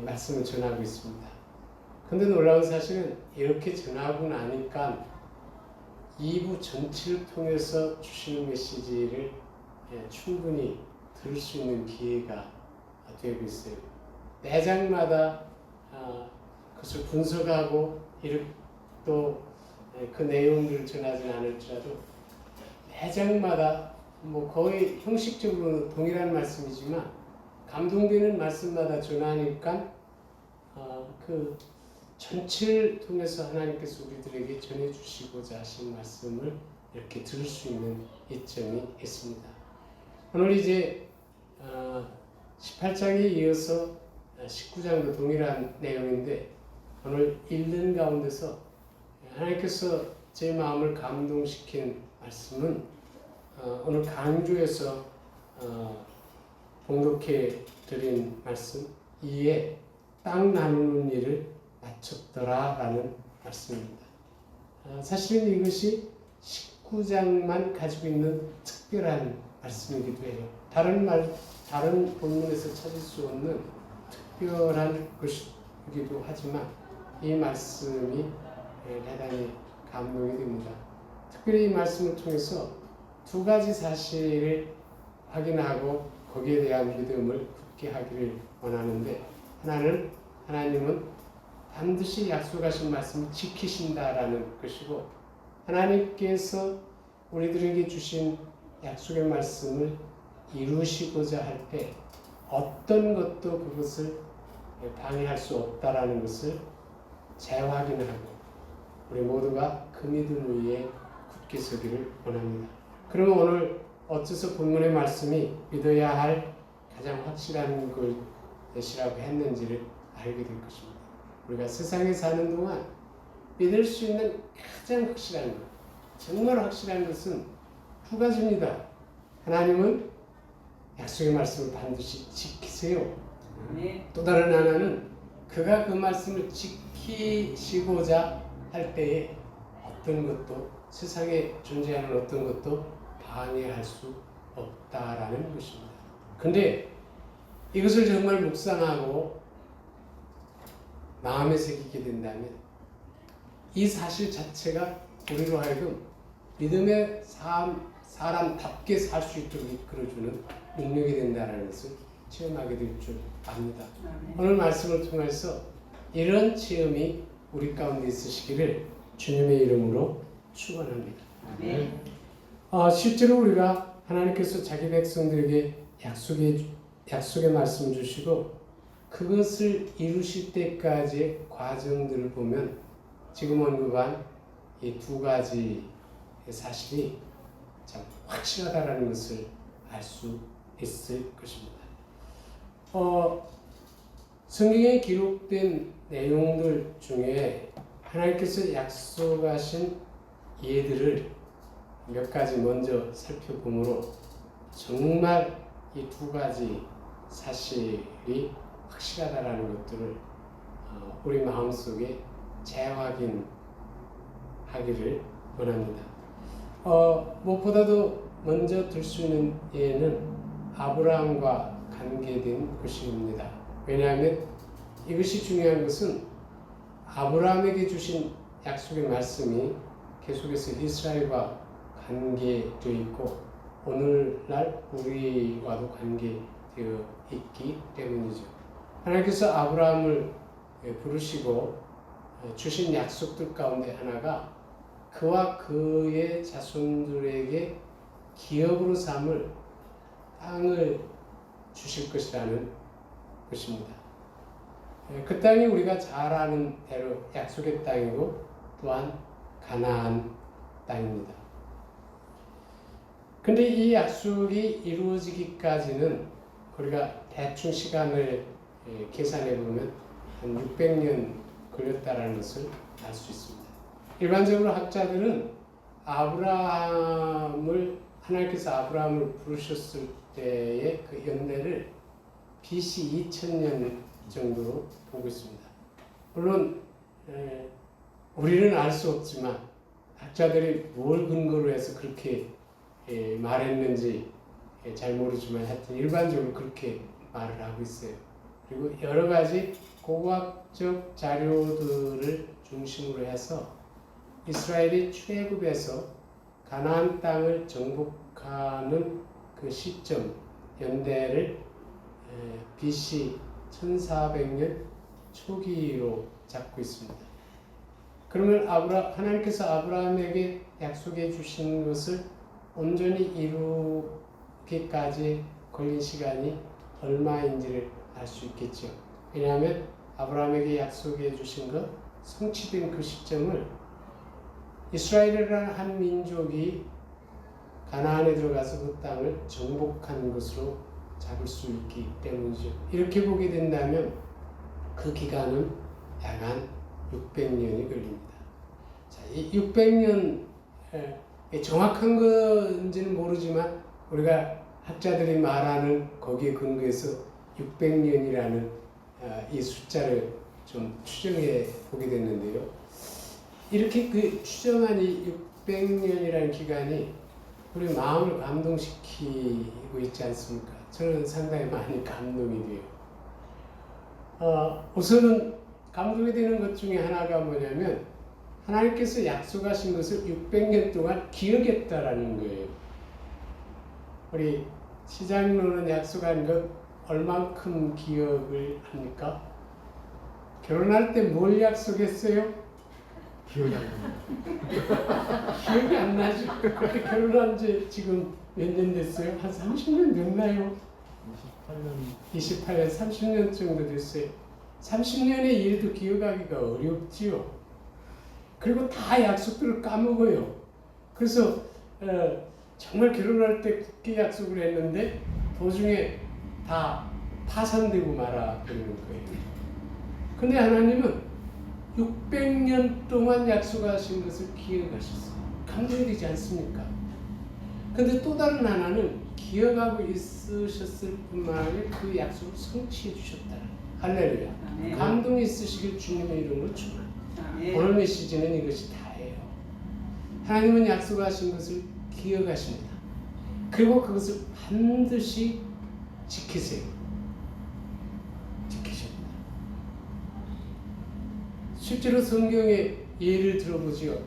말씀을 전하고 있습니다. 근데 놀라운 사실은 이렇게 전하고 나니까 2부 전체를 통해서 주시는 메시지를 충분히 들을 수 있는 기회가 되고 있어요. 매장마다 그것을 분석하고 또 그 내용들을 전하지는 않을지라도 매장마다 거의 형식적으로 동일한 말씀이지만 감동되는 말씀마다 전하니까 그 전체를 통해서 하나님께서 우리들에게 전해주시고자 하신 말씀을 이렇게 들을 수 있는 이점이 있습니다. 오늘 이제 18장에 이어서 19장도 동일한 내용인데 오늘 읽는 가운데서 하나님께서 제 마음을 감동시킨 말씀은 오늘 강조해서 봉독해 드린 말씀 이에 땅 나누는 일을 마쳤더라 라는 말씀입니다. 사실은 이것이 19장만 가지고 있는 특별한 말씀이기도 해요. 다른 본문에서 찾을 수 없는 특별한 것이기도 하지만 이 말씀이 대단히 감동이 됩니다. 특별히 이 말씀을 통해서 두 가지 사실을 확인하고 거기에 대한 믿음을 굳게 하기를 원하는데 하나는 하나님은 반드시 약속하신 말씀을 지키신다라는 것이고 하나님께서 우리들에게 주신 약속의 말씀을 이루시고자 할 때 어떤 것도 그것을 방해할 수 없다라는 것을 재확인하고 우리 모두가 그 믿음 위에 굳게 서기를 원합니다. 그러면 오늘 어째서 본문의 말씀이 믿어야 할 가장 확실한 것이라고 했는지를 알게 될 것입니다. 우리가 세상에 사는 동안 믿을 수 있는 가장 확실한 것, 정말 확실한 것은 두 가지입니다. 하나님은 약속의 말씀을 반드시 지키세요. 또 다른 하나는 그가 그 말씀을 지키시고자 할 때에 어떤 것도 세상에 존재하는 어떤 것도 방해할 수 없다라는 것입니다. 근데 이것을 정말 묵상하고 마음에 새기게 된다면 이 사실 자체가 우리로 하여금 믿음의 사람답게 살 수 있도록 이끌어주는 능력이 된다는 것을 체험하게 될 줄 압니다. 오늘 말씀을 통해서 이런 체험이 우리 가운데 있으시기를 주님의 이름으로 축원합니다. 실제로 우리가 하나님께서 자기 백성들에게 약속의 말씀을 주시고 그것을 이루실 때까지의 과정들을 보면 지금 언급한 이 두 가지 사실이 참 확실하다는 것을 알 수 있을 것입니다. 성경에 기록된 내용들 중에 하나님께서 약속하신 예들을 몇 가지 먼저 살펴보므로 정말 이 두 가지 사실이 확실하다라는 것들을 우리 마음속에 재확인하기를 원합니다. 무엇보다도 먼저 들 수 있는 예는 아브라함과 관계된 것입니다. 왜냐하면 이것이 중요한 것은 아브라함에게 주신 약속의 말씀이 계속해서 이스라엘과 관계되어 있고 오늘날 우리와도 관계되어 있기 때문이죠. 하나님께서 아브라함을 부르시고 주신 약속들 가운데 하나가 그와 그의 자손들에게 기업으로 삼을 땅을 주실 것이라는 것입니다. 그 땅이 우리가 잘 아는 대로 약속의 땅이고 또한 가나안 땅입니다. 근데 이 약속이 이루어지기까지는 우리가 대충 시간을 계산해 보면 한 600년 걸렸다라는 것을 알 수 있습니다. 일반적으로 학자들은 하나님께서 아브라함을 부르셨을 때의 그 연대를 BC 2000년 정도로 보고 있습니다. 물론 우리는 알 수 없지만 학자들이 뭘 근거로 해서 그렇게 말했는지 잘 모르지만 하여튼 일반적으로 그렇게 말을 하고 있어요. 그리고 여러 가지 고고학적 자료들을 중심으로 해서 이스라엘이 출애굽에서 가나안 땅을 정복하는 그 시점 연대를 BC 1400년 초기로 잡고 있습니다. 그러면 하나님께서 아브라함에게 약속해 주신 것을 온전히 이루기까지 걸린 시간이 얼마인지를 알 수 있겠죠. 왜냐하면 아브라함에게 약속해 주신 것, 성취된 그 시점을 이스라엘이라는 한 민족이 가나안에 들어가서 그 땅을 정복한 것으로 잡을 수 있기 때문이죠. 이렇게 보게 된다면 그 기간은 약 한 600년이 걸립니다. 자, 이 600년 정확한 건지는 모르지만 우리가 학자들이 말하는 거기에 근거해서 600년이라는 이 숫자를 좀 추정해 보게 됐는데요. 이렇게 그 추정한 이 600년이라는 기간이 우리 마음을 감동시키고 있지 않습니까? 저는 상당히 많이 감동이 돼요. 우선은 감동이 되는 것 중에 하나가 뭐냐면 하나님께서 약속하신 것을 600년 동안 기억했다라는 거예요. 우리 시장로는 약속한 것 얼만큼 기억을 합니까? 결혼할 때 뭘 약속했어요? 기억이 안 납니다. 기억이 안 나죠? 그때 결혼한 지 지금 몇 년 됐어요? 한 30년 됐나요? 28년, 30년 정도 됐어요. 30년의 일도 기억하기가 어렵지요. 그리고 다 약속들을 까먹어요. 그래서 정말 결혼할 때 굳게 약속을 했는데 도중에 다 파산되고 말아버리는 거예요. 근데 하나님은 600년 동안 약속하신 것을 기억하셨어요. 감동이 되지 않습니까? 근데 또 다른 하나는 기억하고 있으셨을 뿐만 아니라 그 약속을 성취해 주셨다. 할렐루야. 아멘. 감동이 있으시길 주님의 이름으로 축원합니다. 아멘. 오늘 메시지는 이것이 다예요. 하나님은 약속하신 것을 기억하십니다. 그리고 그것을 반드시 지키세요. 지키십니다. 실제로 성경의 예를 들어보지요.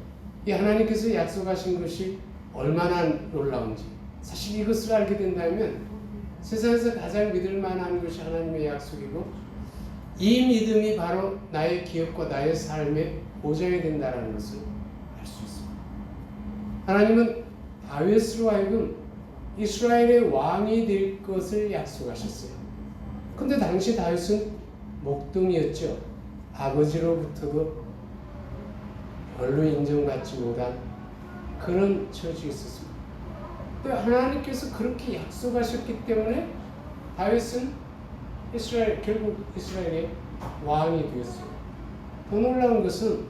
이 하나님께서 약속하신 것이 얼마나 놀라운지. 사실 이것을 알게 된다면 세상에서 가장 믿을 만한 것이 하나님의 약속이고 이 믿음이 바로 나의 기업과 나의 삶의 보장이 된다는 것을 알 수 있습니다. 하나님은 다윗으로 하여금 이스라엘의 왕이 될 것을 약속하셨어요. 근데 당시 다윗은 목동이었죠. 아버지로부터도 별로 인정받지 못한 그런 처지에 있었습니다. 또 하나님께서 그렇게 약속하셨기 때문에 다윗은 결국 이스라엘의 왕이 되었어요. 더 놀라운 것은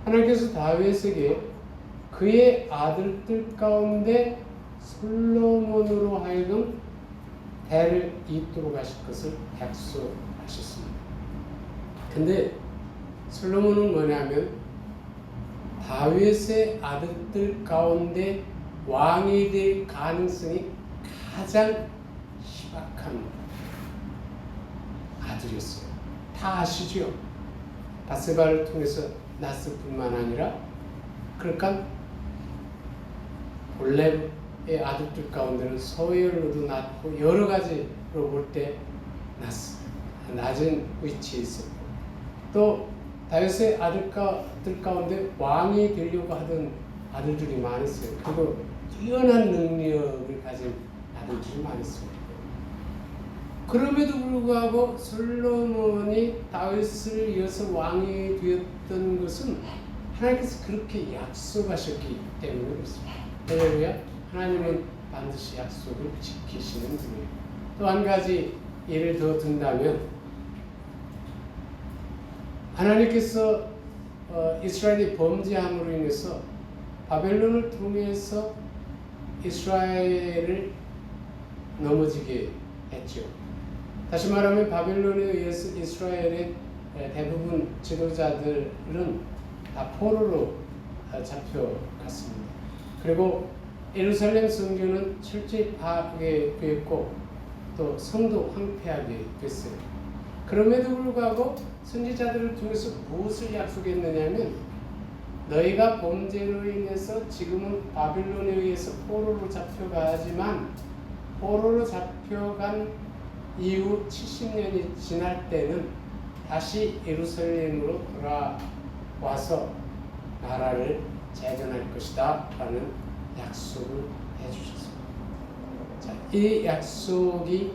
하나님께서 다윗에게 그의 아들들 가운데 솔로몬으로 하여금 대를 잇도록 하실 것을 약속하셨습니다. 근데 솔로몬은 뭐냐면 다윗의 아들들 가운데 왕이 될 가능성이 가장 희박한 아들이었어요. 다 아시죠? 바세바를 통해서 낳았을 뿐만 아니라 그러니까 올레의 아들들 가운데는 서열로도 낳고 여러 가지로 볼 때 낮은 위치에 있었고 또 다윗의 아들들 가운데 왕이 되려고 하던 아들들이 많았어요. 그리고 뛰어난 능력을 가진 아들들이 많았습니다. 그럼에도 불구하고 솔로몬이 다윗을 이어서 왕이 되었던 것은 하나님께서 그렇게 약속하셨기 때문에 그렇습니다. 할렐루야. 하나님은 반드시 약속을 지키시는 분이에요. 또 한 가지 예를 더 든다면 하나님께서 이스라엘이 범죄함으로 인해서 바벨론을 통해서 이스라엘을 넘어지게 했죠. 다시 말하면 바벨론에 의해서 이스라엘의 대부분 지도자들은 다 포로로 잡혀갔습니다. 그리고 예루살렘 성전은 철저히 파괴되었고 또 성도 황폐하게 됐어요. 그럼에도 불구하고 선지자들을 통해서 무엇을 약속했느냐면 너희가 범죄로 인해서 지금은 바빌론에 의해서 포로로 잡혀가지만 포로로 잡혀간 이후 70년이 지날 때는 다시 예루살렘으로 돌아와서 나라를 재건할 것이다 라는 약속을 해주셨습니다. 자, 이 약속이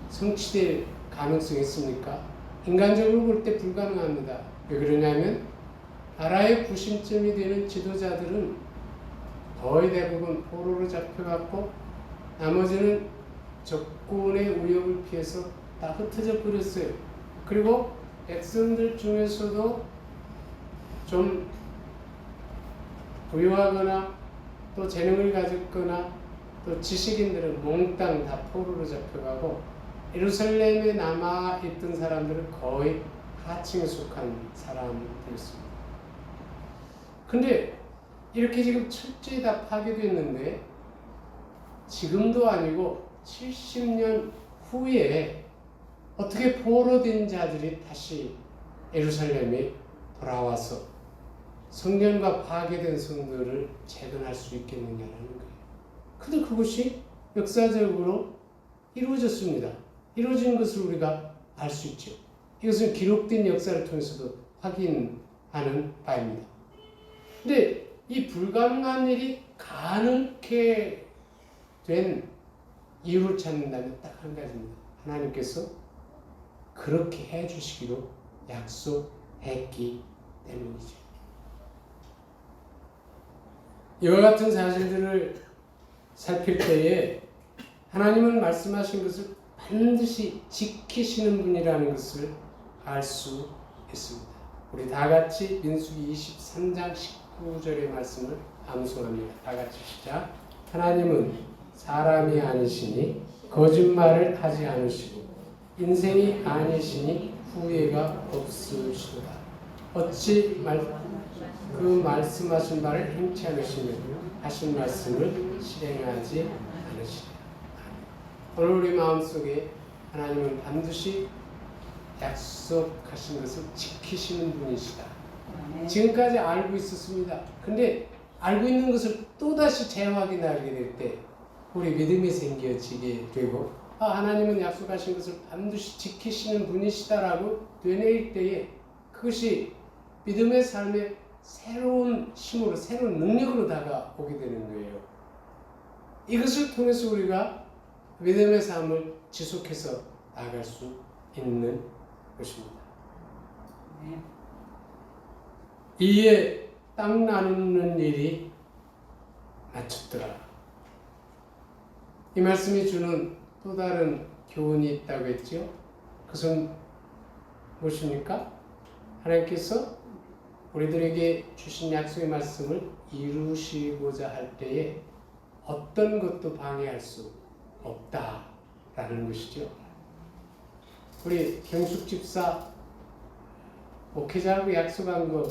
성취될 가능성이 있습니까? 인간적으로 볼 때 불가능합니다. 왜 그러냐면 나라의 구심점이 되는 지도자들은 거의 대부분 포로로 잡혀갔고 나머지는 적군의 위협을 피해서 다 흩어져 버렸어요. 그리고 백성들 중에서도 좀 부유하거나 또 재능을 가졌거나 또 지식인들은 몽땅 다 포로로 잡혀가고 예루살렘에 남아있던 사람들은 거의 하층에 속한 사람들이었습니다. 근데 이렇게 지금 철저히 다 파괴됐는데 지금도 아니고 70년 후에 어떻게 포로된 자들이 다시 예루살렘에 돌아와서 성전과 파괴된 성들을 재건할 수 있겠느냐라는 거예요. 근데 그것이 역사적으로 이루어졌습니다. 이루어진 것을 우리가 알 수 있죠. 이것은 기록된 역사를 통해서도 확인하는 바입니다. 근데 이 불가능한 일이 가능케 된 이유를 찾는다면 딱 한 가지입니다. 하나님께서 그렇게 해주시기로 약속했기 때문이죠. 이와 같은 사실들을 살필 때에 하나님은 말씀하신 것을 반드시 지키시는 분이라는 것을 알 수 있습니다. 우리 다 같이 민수기 23장 19절의 말씀을 암송합니다. 다 같이 시작. 하나님은 사람이 아니시니 거짓말을 하지 않으시고 인생이 아니시니 후회가 없으시도다. 어찌 그 말씀하신 바를 행치 않으시며 하신 말씀을 실행하지 않으시냐. 오늘 우리 마음속에 하나님은 반드시 약속하신 것을 지키시는 분이시다. 지금까지 알고 있었습니다. 근데 알고 있는 것을 또다시 재확인하게 될 때 우리 믿음이 생겨지게 되고 하나님은 약속하신 것을 반드시 지키시는 분이시다라고 되뇌일 때에 그것이 믿음의 삶의 새로운 힘으로 새로운 능력으로 다가오게 되는 거예요. 이것을 통해서 우리가 믿음의 삶을 지속해서 나아갈 수 있는 것입니다. 이에 땅 나누는 일이 마쳤더라. 이 말씀이 주는 또 다른 교훈이 있다고 했죠. 그것은 무엇입니까? 하나님께서 우리들에게 주신 약속의 말씀을 이루시고자 할 때에 어떤 것도 방해할 수 없다라는 것이죠. 우리 경숙 집사 목회자하고 약속한 거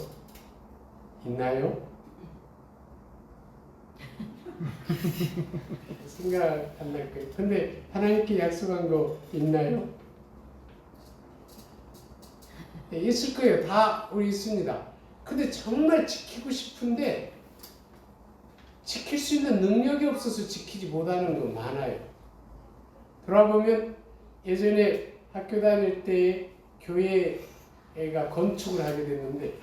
있나요? 생각 안 날 거예요. 근데 하나님께 약속한 거 있나요? 네, 있을 거예요. 다 우리 있습니다. 근데 정말 지키고 싶은데 지킬 수 있는 능력이 없어서 지키지 못하는 거 많아요. 돌아보면 예전에 학교 다닐 때 교회가 건축을 하게 됐는데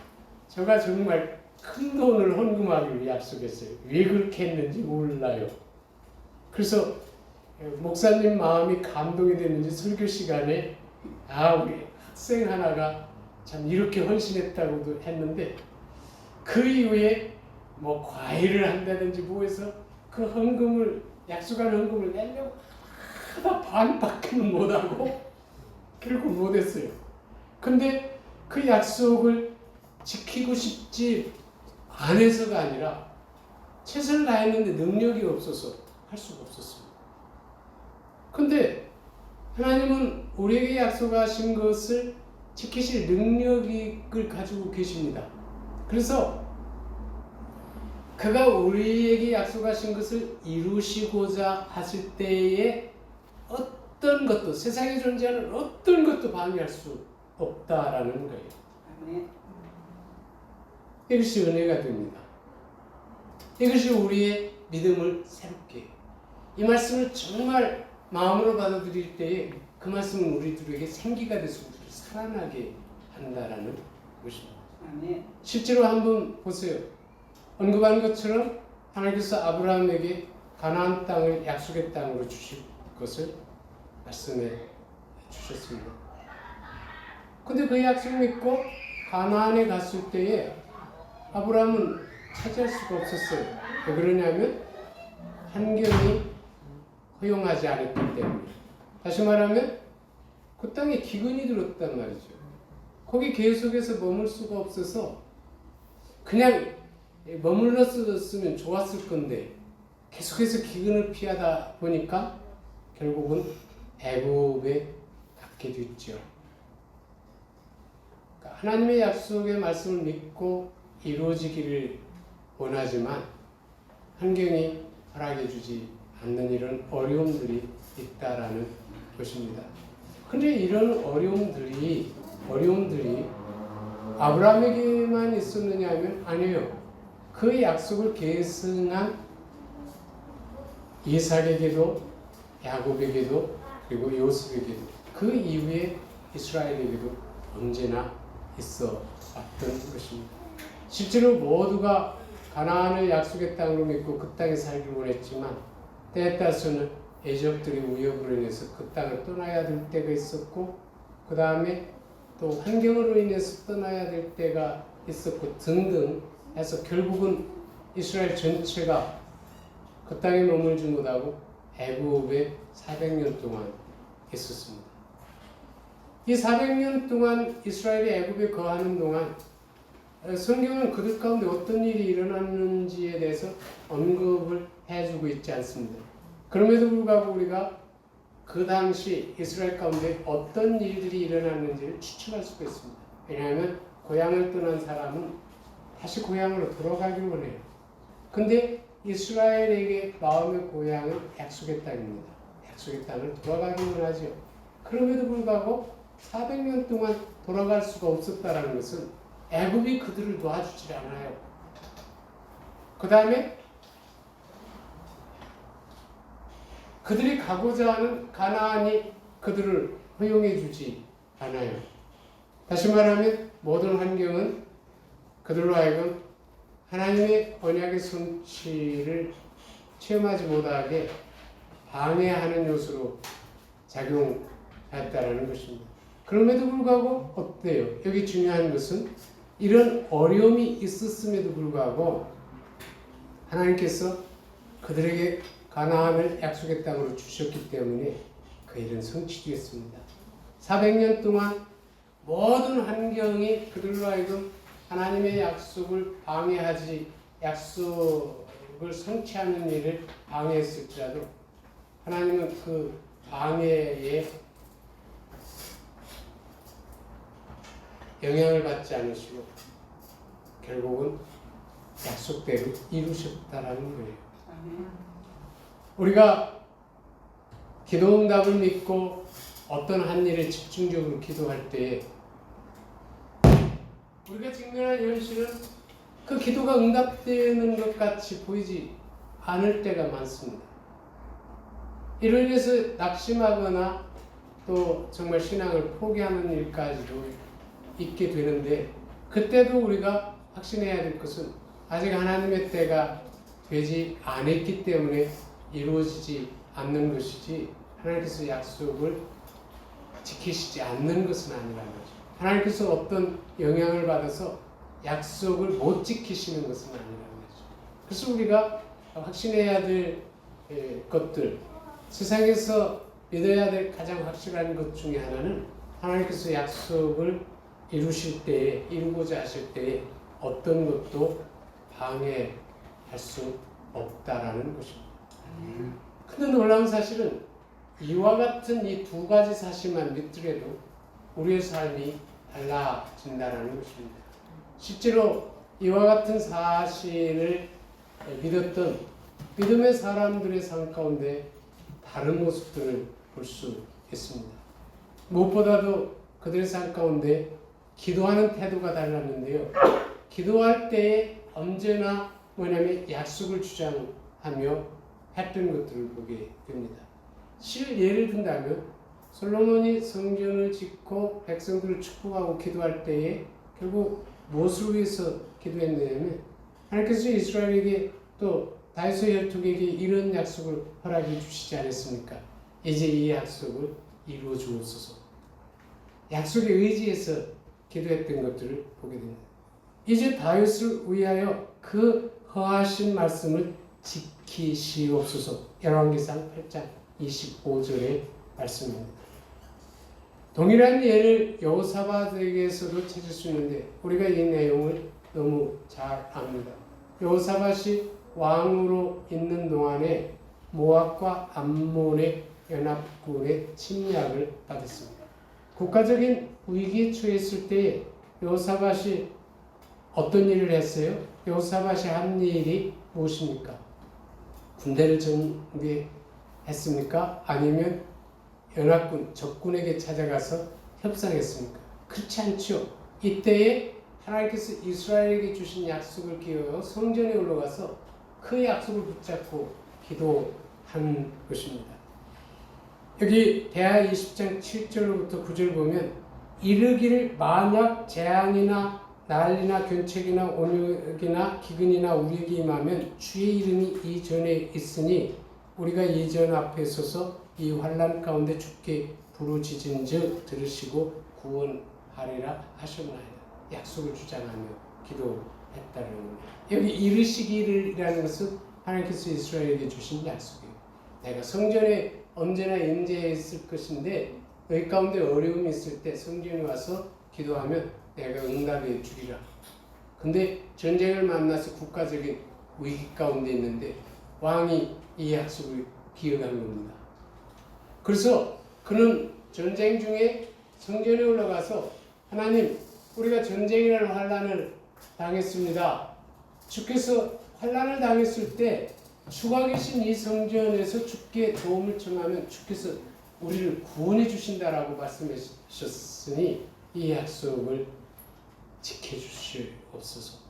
제가 정말 큰 돈을 헌금하기로 약속했어요. 왜 그렇게 했는지 몰라요. 그래서 목사님 마음이 감동이 됐는지 설교 시간에 우리 학생 하나가 참 이렇게 헌신했다고도 했는데 그 이후에 뭐 과외를 한다든지 뭐해서 그 헌금을 약속한 헌금을 내려고 하다 반밖에는 못하고 결국 못했어요. 근데 그 약속을 지키고 싶지 않아서가 아니라 최선을 다했는데 능력이 없어서 할 수가 없었습니다. 근데 하나님은 우리에게 약속하신 것을 지키실 능력을 가지고 계십니다. 그래서 그가 우리에게 약속하신 것을 이루시고자 하실 때에 어떤 것도, 세상에 존재하는 어떤 것도 방해할 수 없다라는 거예요. 아멘. 이것이 은혜가 됩니다. 이것이 우리의 믿음을 새롭게 해요. 이 말씀을 정말 마음으로 받아들일 때에 그 말씀은 우리들에게 생기가 돼서 우리를 살아나게 한다라는 것입니다. 아멘. 실제로 한번 보세요. 언급한 것처럼 하나님께서 아브라함에게 가나안 땅을 약속의 땅으로 주실 것을 말씀해 주셨습니다. 근데 그 약속 믿고 가나안에 갔을 때에 아브라함은 차지할 수가 없었어요. 왜 그러냐면 환경이 허용하지 않았기 때문에. 다시 말하면 그 땅에 기근이 들었단 말이죠. 거기 계속해서 머물 수가 없어서 그냥 머물렀으면 좋았을 건데 계속해서 기근을 피하다 보니까 결국은 애굽에 갔게 됐죠. 그러니까 하나님의 약속의 말씀을 믿고 이루어지기를 원하지만 환경이 허락해 주지 않는 이런 어려움들이 있다라는 것입니다. 근데 이런 어려움들이 아브라함에게만 있었느냐 하면 아니에요. 그 약속을 계승한 이삭에게도 야곱에게도 그리고 요셉에게도 그 이후에 이스라엘에게도 언제나 있어 왔던 것입니다. 실제로 모두가 가나안을 약속의 땅으로 믿고 그 땅에 살기를 원했지만 때에 따라서는 애적들이 위협으로 인해서 그 땅을 떠나야 될 때가 있었고 그 다음에 또 환경으로 인해서 떠나야 될 때가 있었고 등등 해서 결국은 이스라엘 전체가 그 땅에 머물지 못하고 애굽에 400년 동안 있었습니다. 이 400년 동안 이스라엘이 애굽에 거하는 동안 성경은 그들 가운데 어떤 일이 일어났는지에 대해서 언급을 해주고 있지 않습니다. 그럼에도 불구하고 우리가 그 당시 이스라엘 가운데 어떤 일들이 일어났는지를 추측할 수가 있습니다. 왜냐하면 고향을 떠난 사람은 다시 고향으로 돌아가길 원해요. 근데 이스라엘에게 마음의 고향은 약속의 땅입니다. 약속의 땅을 돌아가길 원하죠. 그럼에도 불구하고 400년 동안 돌아갈 수가 없었다는 것은 애굽이 그들을 도와주지 않아요. 그 다음에 그들이 가고자 하는 가나안이 그들을 허용해 주지 않아요. 다시 말하면 모든 환경은 그들로 하여금 하나님의 언약의 성취를 체험하지 못하게 방해하는 요소로 작용했다는 것입니다. 그럼에도 불구하고 어때요? 여기 중요한 것은 이런 어려움이 있었음에도 불구하고 하나님께서 그들에게 가나안을 약속의 땅으로 주셨기 때문에 그 일은 성취되었습니다. 400년 동안 모든 환경이 그들로 하여금 하나님의 약속을 방해하지 약속을 성취하는 일을 방해했을지라도 하나님은 그 방해에 영향을 받지 않으시고 결국은 약속대로 이루셨다라는 거예요. 우리가 기도 응답을 믿고 어떤 한 일에 집중적으로 기도할 때 우리가 직면한 현실은 그 기도가 응답되는 것 같이 보이지 않을 때가 많습니다. 이로 인해서 낙심하거나 또 정말 신앙을 포기하는 일까지도 있게 되는데 그때도 우리가 확신해야 될 것은 아직 하나님의 때가 되지 않았기 때문에 이루어지지 않는 것이지 하나님께서 약속을 지키시지 않는 것은 아니라는 거죠. 하나님께서 어떤 영향을 받아서 약속을 못 지키시는 것은 아니라는 거죠. 그래서 우리가 확신해야 될 것들, 세상에서 믿어야 될 가장 확실한 것 중에 하나는 하나님께서 약속을 이루실 때에, 이루고자 하실 때에 어떤 것도 방해할 수 없다라는 것입니다. 근데 놀라운 사실은 이와 같은 이 두 가지 사실만 믿더라도 우리의 삶이 달라진다는 것입니다. 실제로 이와 같은 사실을 믿었던 믿음의 사람들의 삶 가운데 다른 모습들을 볼 수 있습니다. 무엇보다도 그들의 삶 가운데 기도하는 태도가 달랐는데요. 기도할 때에 언제나 뭐냐면 약속을 주장하며 했던 것들을 보게 됩니다. 예를 든다면 솔로몬이 성전을 짓고 백성들을 축복하고 기도할 때에 결국 무엇을 위해서 기도했냐면 하나님께서 이스라엘에게 또 다윗의 혈통에게 이런 약속을 허락해 주시지 않았습니까? 이제 이 약속을 이루어 주옵소서. 약속에 의지해서 기도했던 것들을 보게 됩니다. 이제 다윗을 위하여 그 허하신 말씀을 지키시옵소서. 열왕기상 8장 25절의 말씀입니다. 동일한 예를 여호사밧에게서도 찾을 수 있는데 우리가 이 내용을 너무 잘 압니다. 여호사밧이 왕으로 있는 동안에 모압과 암몬의 연합군의 침략을 받았습니다. 국가적인 위기에 처했을 때에 여호사밧이 어떤 일을 했어요? 여호사밧이 한 일이 무엇입니까? 군대를 정비했습니까? 아니면 연합군, 적군에게 찾아가서 협상했습니까? 그렇지 않죠. 이때에 하나님께서 이스라엘에게 주신 약속을 기억하고 성전에 올라가서 그 약속을 붙잡고 기도한 것입니다. 여기 대하 20장 7절로부터 9절 보면 이르기를 만약 재앙이나 난리나 견책이나 온역이나 기근이나 우리에게 임하면 주의 이름이 이전에 있으니 우리가 이전 앞에 서서 이 환난 가운데 주께 부르짖은즉 들으시고 구원하리라 하셨나이다. 약속을 주장하며 기도했다는 겁니다. 여기 이르시기를이라는 것은 하나님께서 이스라엘에게 주신 약속이에요. 내가 성전에 언제나 임재해 있을 것인데 너희 가운데 어려움이 있을 때 성전에 와서 기도하면 내가 응답해 주리라. 근데 전쟁을 만나서 국가적인 위기 가운데 있는데 왕이 이 약속을 기억한 겁니다. 그래서 그는 전쟁 중에 성전에 올라가서 하나님, 우리가 전쟁이라는 환난을 당했습니다. 주께서 환난을 당했을 때 주가 계신 이 성전에서 주께 도움을 청하면 주께서 우리를 구원해 주신다라고 말씀하셨으니 이 약속을 지켜주시옵소서.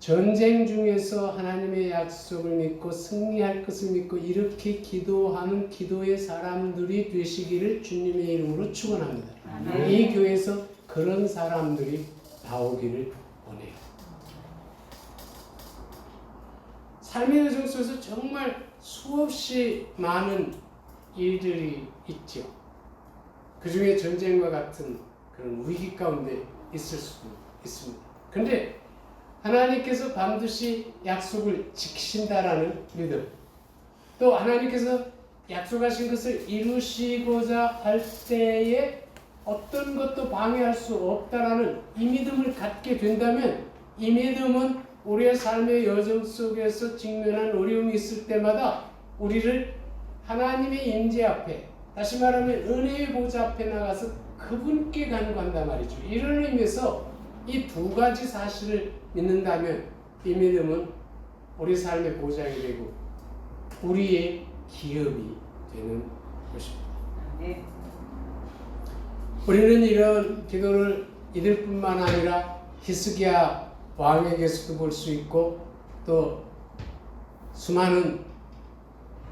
전쟁 중에서 하나님의 약속을 믿고 승리할 것을 믿고 이렇게 기도하는 기도의 사람들이 되시기를 주님의 이름으로 축원합니다. 이 교회에서 그런 사람들이 나오기를 원해요. 삶의 여정 속에서 정말 수없이 많은 일들이 있죠. 그 중에 전쟁과 같은 그런 위기 가운데 있을 수도 있습니다. 그런데 하나님께서 반드시 약속을 지키신다라는 믿음, 또 하나님께서 약속하신 것을 이루시고자 할 때에 어떤 것도 방해할 수 없다라는 이 믿음을 갖게 된다면 이 믿음은 우리의 삶의 여정 속에서 직면한 어려움이 있을 때마다 우리를 하나님의 임재 앞에, 다시 말하면 은혜의 보좌 앞에 나가서 그분께 간구한단 말이죠. 이런 의미에서 이 두 가지 사실을 믿는다면 이 믿음은 우리 삶의 보장이 되고 우리의 기업이 되는 것입니다. 네. 우리는 이런 기도를 이들 뿐만 아니라 히스기야 왕에게서도 볼 수 있고 또 수많은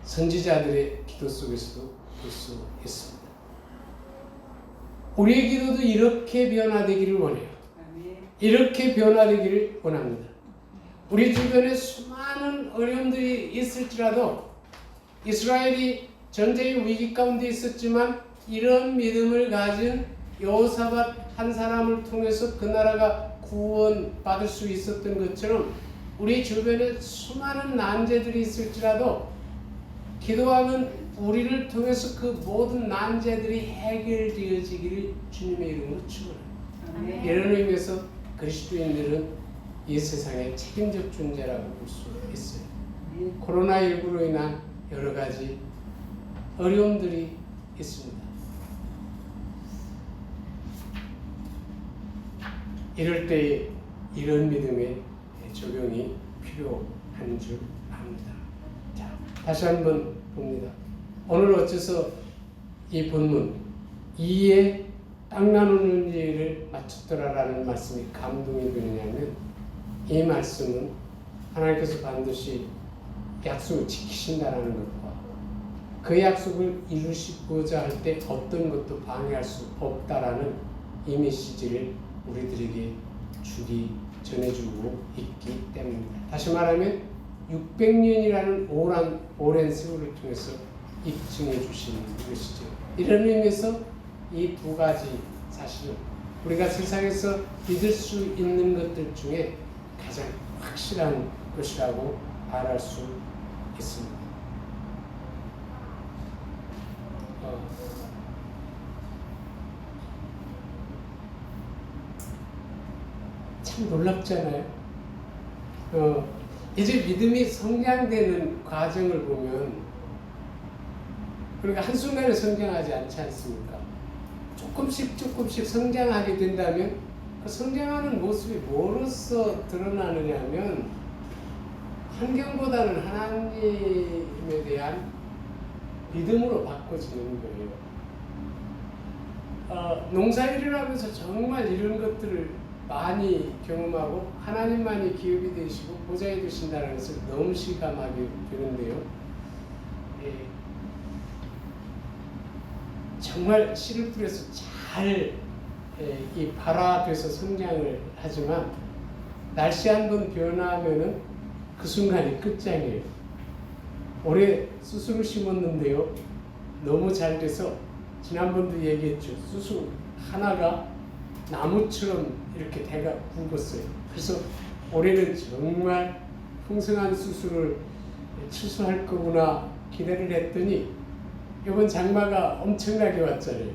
선지자들의 기도 속에서도 볼 수 있습니다. 우리의 기도도 이렇게 변화되기를 원해요. 이렇게 변화되기를 원합니다. 우리 주변에 수많은 어려움들이 있을지라도 이스라엘이 전쟁의 위기 가운데 있었지만 이런 믿음을 가진 여호사밧 한 사람을 통해서 그 나라가 구원받을 수 있었던 것처럼 우리 주변에 수많은 난제들이 있을지라도 기도하면 우리를 통해서 그 모든 난제들이 해결되어지기를 주님의 이름으로 축원합니다. 이런 의미에서 그리스도인들은 이 세상의 책임적 존재라고 볼 수 있어요. 코로나19로 인한 여러 가지 어려움들이 있습니다. 이럴 때에 이런 믿음의 적용이 필요한 줄 압니다. 자, 다시 한번 봅니다. 오늘 어째서 이 본문 이에 땅 나누는 일을 마쳤더라라는 말씀이 감동이 되느냐면 이 말씀은 하나님께서 반드시 약속을 지키신다라는 것과 그 약속을 이루시고자 할 때 어떤 것도 방해할 수 없다라는 이 메시지를 우리들에게 전해주고 있기 때문입니다. 다시 말하면 600년이라는 오랜 세월을 통해서 입증해 주시는 것이죠. 이런 의미에서 이 두 가지 사실은 우리가 세상에서 믿을 수 있는 것들 중에 가장 확실한 것이라고 말할 수 있습니다. 참 놀랍잖아요. 이제 믿음이 성장되는 과정을 보면 그러니까 한순간에 성장하지 않지 않습니까? 조금씩 성장하게 된다면 그 성장하는 모습이 뭐로서 드러나느냐면 환경보다는 하나님에 대한 믿음으로 바꿔지는 거예요. 농사일을 하면서 정말 이런 것들을 많이 경험하고 하나님만이 기업이 되시고 보좌에 두신다는 것을 너무 실감하게 되는데요. 정말 씨를 뿌려서 잘 발화돼서 성장을 하지만 날씨 한번 변화하면은 그 순간이 끝장이에요. 올해 수수를 심었는데요. 너무 잘 돼서 지난번도 얘기했죠. 수수 하나가 나무처럼 이렇게 대가 굵었어요. 그래서 올해는 정말 풍성한 수수를 추수할 거구나 기대를 했더니 이번 장마가 엄청나게 왔잖아요.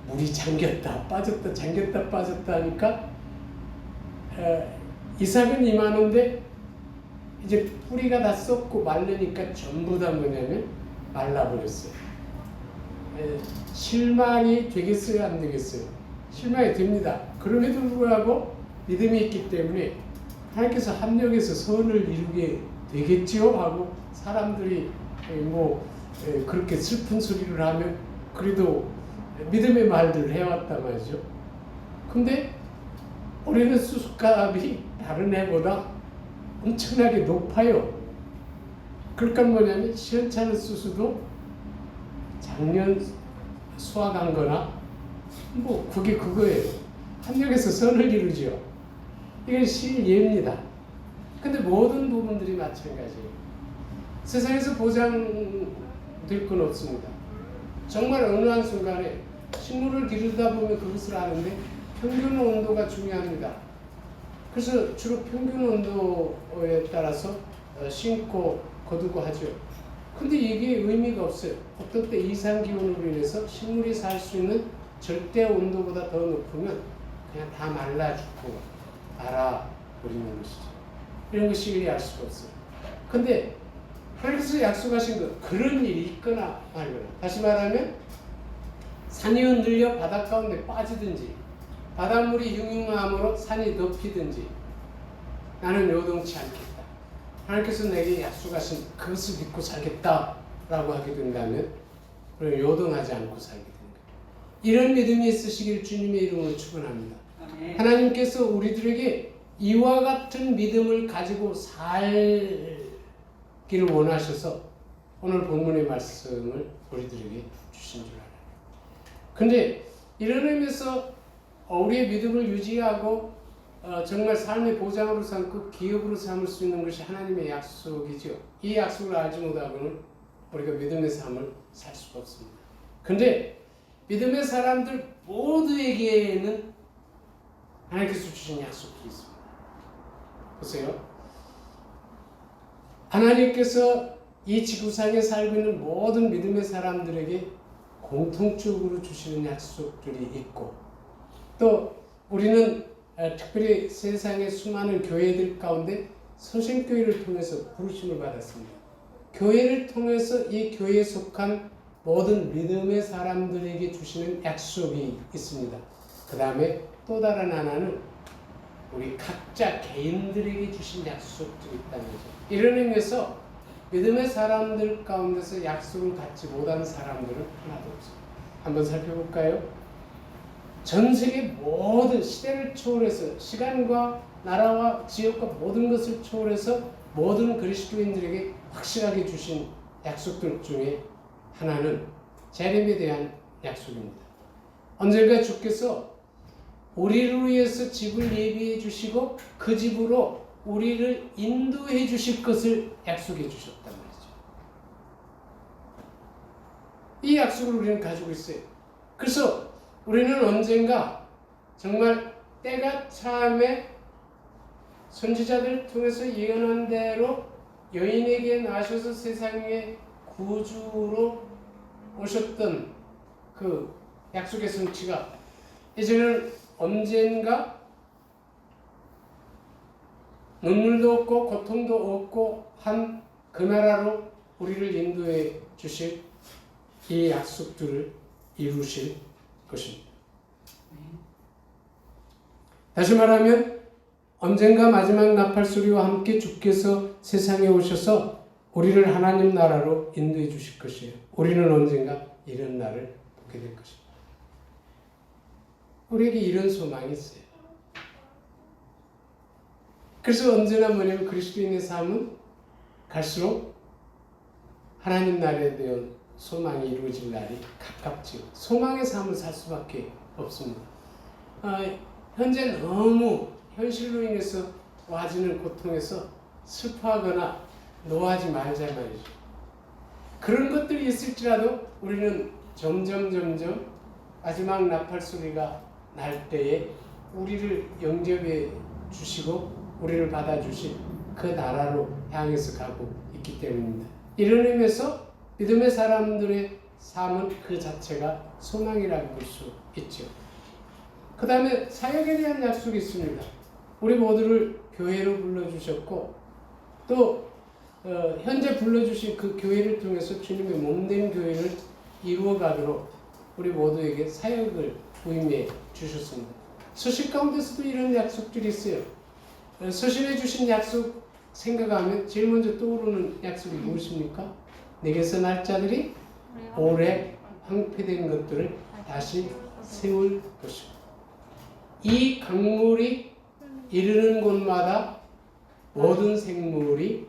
물이 잠겼다 빠졌다 잠겼다 빠졌다 하니까 이삭은 이만한데 이제 뿌리가 다 썩고 말르니까 전부 다 뭐냐면 말라버렸어요. 실망이 되겠어요 안 되겠어요? 실망이 됩니다. 그럼에도 불구하고 믿음이 있기 때문에 하나님께서 합력해서 선을 이루게 되겠지요 하고 사람들이 그렇게 슬픈 소리를 하면 그래도 믿음의 말들을 해왔단 말이죠. 근데 올해는 수수값이 다른 해보다 엄청나게 높아요. 그러니까 뭐냐면 시원찮은 수수도 작년 수확한 거나 그게 그거예요. 합력해서 선을 이루죠. 이게 실예입니다. 근데 모든 부분들이 마찬가지예요. 세상에서 보장될 건 없습니다. 정말 어느 한순간에 식물을 기르다 보면 그것을 아는데 평균 온도가 중요합니다. 그래서 주로 평균 온도에 따라서 심고 거두고 하죠. 근데 이게 의미가 없어요. 어떤 때 이상기온으로 인해서 식물이 살 수 있는 절대 온도보다 더 높으면 그냥 다 말라 죽고 말아버리는 것이죠. 이런 것이 이해할 수가 없어요. 근데 하나님께서 약속하신 것, 그런 일이 있거나 말거나, 다시 말하면 산이 흔들려 바닷 가운데 빠지든지 바닷물이 융융함으로 산이 덮이든지 나는 요동치 않겠다. 하나님께서 내게 약속하신 그것을 믿고 살겠다라고 하게 된다면 그럼 요동하지 않고 살게 됩니다. 이런 믿음이 있으시길 주님의 이름으로 축원합니다. 하나님께서 우리들에게 이와 같은 믿음을 가지고 살기를 원하셔서 오늘 본문의 말씀을 우리들에게 주신 줄 알아요. 근데 이런 의미에서 우리의 믿음을 유지하고 정말 삶의 보장으로 삼고 기업으로 삼을 수 있는 것이 하나님의 약속이죠. 이 약속을 알지 못하고는 우리가 믿음의 삶을 살 수가 없습니다. 근데 믿음의 사람들 모두에게는 하나님께서 주신 약속이 있습니다. 보세요. 하나님께서 이 지구상에 살고 있는 모든 믿음의 사람들에게 공통적으로 주시는 약속들이 있고, 또 우리는 특별히 세상의 수많은 교회들 가운데 서신교회를 통해서 부르심을 받았습니다. 교회를 통해서 이 교회에 속한 모든 믿음의 사람들에게 주시는 약속이 있습니다. 그 다음에 또 다른 하나는 우리 각자 개인들에게 주신 약속들이 있다는 거죠. 이런 의미에서 믿음의 사람들 가운데서 약속을 갖지 못한 사람들은 하나도 없습니다. 한번 살펴볼까요? 전 세계 모든 시대를 초월해서 시간과 나라와 지역과 모든 것을 초월해서 모든 그리스도인들에게 확실하게 주신 약속들 중에 하나는 재림에 대한 약속입니다. 언젠가 주께서 우리를 위해서 집을 예비해 주시고 그 집으로 우리를 인도해 주실 것을 약속해 주셨단 말이죠. 이 약속을 우리는 가지고 있어요. 그래서 우리는 언젠가 정말 때가 참에 선지자들 통해서 예언한 대로 여인에게 나셔서 세상의 구주로 오셨던 그 약속의 성취가 이제는 언젠가 눈물도 없고 고통도 없고 한 그 나라로 우리를 인도해 주실 이 약속들을 이루실 것입니다. 다시 말하면 언젠가 마지막 나팔소리와 함께 주께서 세상에 오셔서 우리를 하나님 나라로 인도해 주실 것이에요. 우리는 언젠가 이런 날을 보게 될 것입니다. 우리에게 이런 소망이 있어요. 그래서 언제나 뭐냐면 그리스도인의 삶은 갈수록 하나님 나라에 대한 소망이 이루어질 날이 가깝지요. 소망의 삶을 살 수밖에 없습니다. 현재 너무 현실로 인해서 와지는 고통에서 슬퍼하거나 노하지 말자 말이죠. 그런 것들이 있을지라도 우리는 점점 마지막 나팔 소리가 날 때에 우리를 영접해 주시고 우리를 받아주실 그 나라로 향해서 가고 있기 때문입니다. 이런 의미에서 믿음의 사람들의 삶은 그 자체가 소망이라고 볼 수 있죠. 그 다음에 사역에 대한 약속이 있습니다. 우리 모두를 교회로 불러주셨고 또 현재 불러주신 그 교회를 통해서 주님의 몸된 교회를 이루어가도록 우리 모두에게 사역을 부임해 주셨습니다. 서신 가운데서도 이런 약속들이 있어요. 서신해 주신 약속 생각하면 제일 먼저 떠오르는 약속이 무엇입니까? 내게서 날 자들이 오래 황폐된 것들을 다시 세울 것입니다. 이 강물이 이르는 곳마다 모든 생물이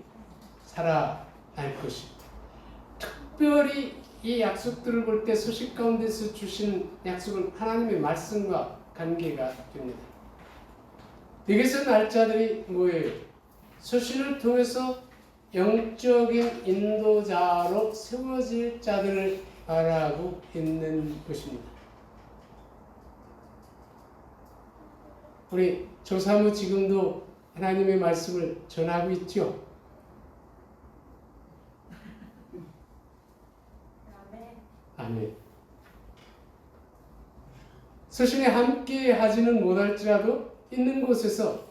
살아날 것입니다. 특별히 이 약속들을 볼 때 서신 가운데서 주신 약속은 하나님의 말씀과 관계가 됩니다. 여기서 날짜들이 뭐예요? 서신을 통해서 영적인 인도자로 세워질 자들을 말하고 있는 것입니다. 우리 조사모 지금도 하나님의 말씀을 전하고 있죠? 아멘. 서신에 함께 하지는 못할지라도 있는 곳에서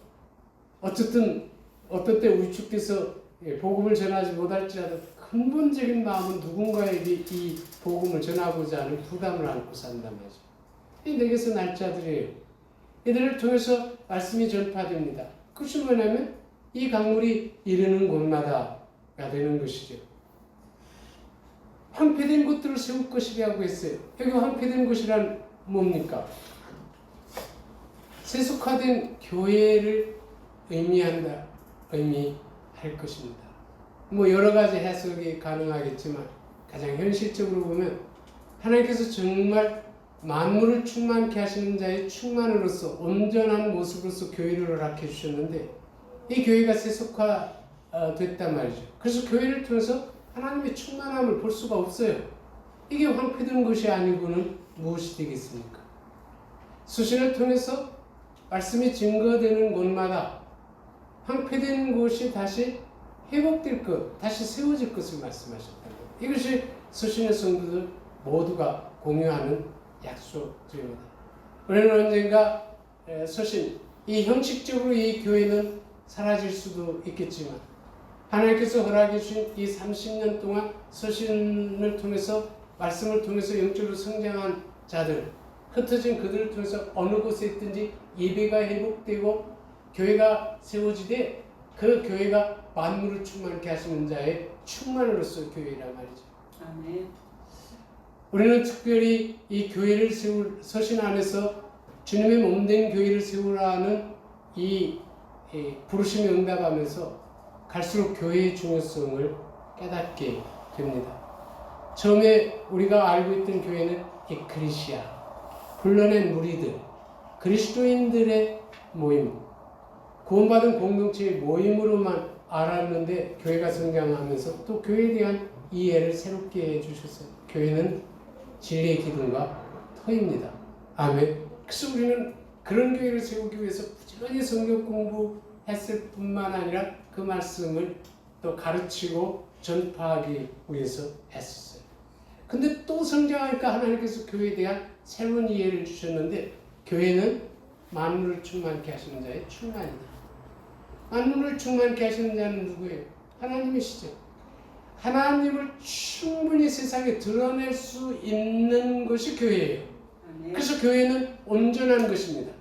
어쨌든 어떤 때 위축돼서 복음을 전하지 못할지라도 근본적인 마음은 누군가에게 이 복음을 전하고자 하는 부담을 안고 산단 말이죠. 이 내게서 날짜들이에요. 이들을 통해서 말씀이 전파됩니다. 그것이 뭐냐면 이 강물이 이르는 곳마다가 되는 것이죠. 황폐된 곳들을 세울 것이라고 했어요. 여기 황폐된 곳이란 뭡니까? 세속화된 교회를 의미할 것입니다. 뭐 여러 가지 해석이 가능하겠지만 가장 현실적으로 보면 하나님께서 정말 만물을 충만케 하시는 자의 충만으로서 온전한 모습으로서 교회를 허락해 주셨는데 이 교회가 세속화됐단 말이죠. 그래서 교회를 통해서 하나님의 충만함을 볼 수가 없어요. 이게 황폐된 것이 아니고는 무엇이 되겠습니까? 서신을 통해서 말씀이 증거되는 곳마다 황폐된 곳이 다시 회복될 것, 다시 세워질 것을 말씀하셨다는 것. 이것이 서신의 성도들 모두가 공유하는 약속입니다. 우리는 언젠가 서신, 이 형식적으로 이 교회는 사라질 수도 있겠지만 하나님께서 허락해 주신 이 30년 동안 서신을 통해서 말씀을 통해서 영적으로 성장한 자들, 흩어진 그들을 통해서 어느 곳에 있든지 예배가 회복되고 교회가 세워지되 그 교회가 만물을 충만케 하시는 자의 충만으로서 교회란 말이죠. 아멘. 우리는 특별히 이 교회를 세울 서신 안에서 주님의 몸된 교회를 세우라는 이 부르심에 응답하면서 갈수록 교회의 중요성을 깨닫게 됩니다. 처음에 우리가 알고 있던 교회는 에클리시아, 불러낸 무리들, 그리스도인들의 모임, 구원받은 공동체의 모임으로만 알았는데 교회가 성장하면서 또 교회에 대한 이해를 새롭게 해주셨어요. 교회는 진리의 기둥과 터입니다. 아멘. 그래서 우리는 그런 교회를 세우기 위해서 부지런히 성경 공부했을 뿐만 아니라 그 말씀을 또 가르치고 전파하기 위해서 했었어요. 근데 또 성장하니까 하나님께서 교회에 대한 새로운 이해를 주셨는데 교회는 만물을 충만케 하시는 자의 충만이다. 만물을 충만케 하시는 자는 누구예요? 하나님이시죠. 하나님을 충분히 세상에 드러낼 수 있는 것이 교회예요. 그래서 교회는 온전한 것입니다.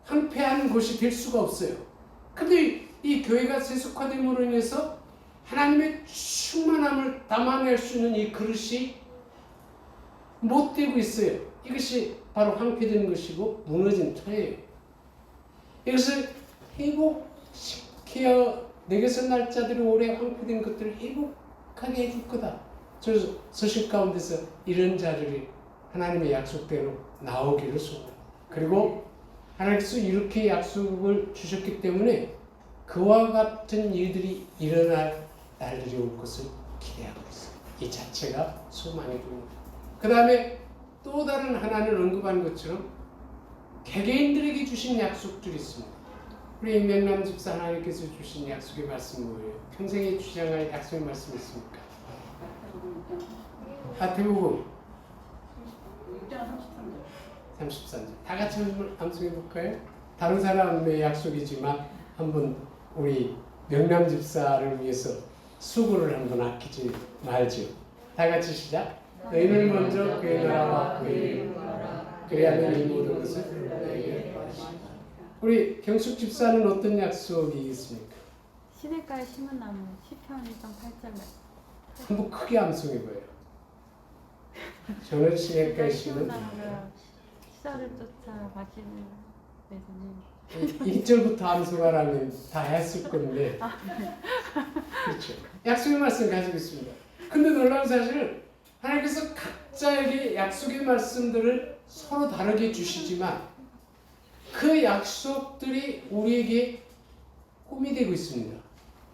황폐한 곳이 될 수가 없어요. 근데 이 교회가 세속화됨으로 인해서 하나님의 충만함을 담아낼 수 있는 이 그릇이 못 되고 있어요. 이것이 바로 황폐된 것이고 무너진 터예요. 이것을 회복시켜 내게서 날짜들이 오래 황폐된 것들을 회복하게 해줄 거다. 저 서신 가운데서 이런 자들이 하나님의 약속대로 나오기를 소원합니다. 그리고 하나님께서 이렇게 약속을 주셨기 때문에 그와 같은 일들이 일어날 날들이 올 것을 기대하고 있어요. 이 자체가 소망이 됩니다. 그 다음에 또 다른 하나는 언급한 것처럼 개개인들에게 주신 약속들이 있습니다. 우리 임명남 집사 하나님께서 주신 약속의 말씀 뭐예요? 평생에 주장할 약속의 말씀 있습니까? 마태복음 6장 33절. 다 같이 한번 암송해 볼까요? 다른 사람의 약속이지만 한번 우리 명남 집사를 위해서 수고를 한번 아끼지 말죠. 다 같이 시작. 너희는 먼저 그의 나라와 그의 이름을 알아. 그리하면 이 모든 것을 너희에게 더하시리라. 우리 경숙 집사는 어떤 약속이 있습니까? 시냇가에 심은 나무 시편 1장 8절 한번 크게 암송해 봐요. 저는 시냇가에 심은 나무가 시절을 쫓아 마시는 맺으니 1절부터 암송하라면 다 했을 건데 그렇죠. 약속의 말씀 가지고 있습니다. 근데 놀라운 사실은 하나님께서 각자에게 약속의 말씀들을 서로 다르게 주시지만 그 약속들이 우리에게 꿈이 되고 있습니다.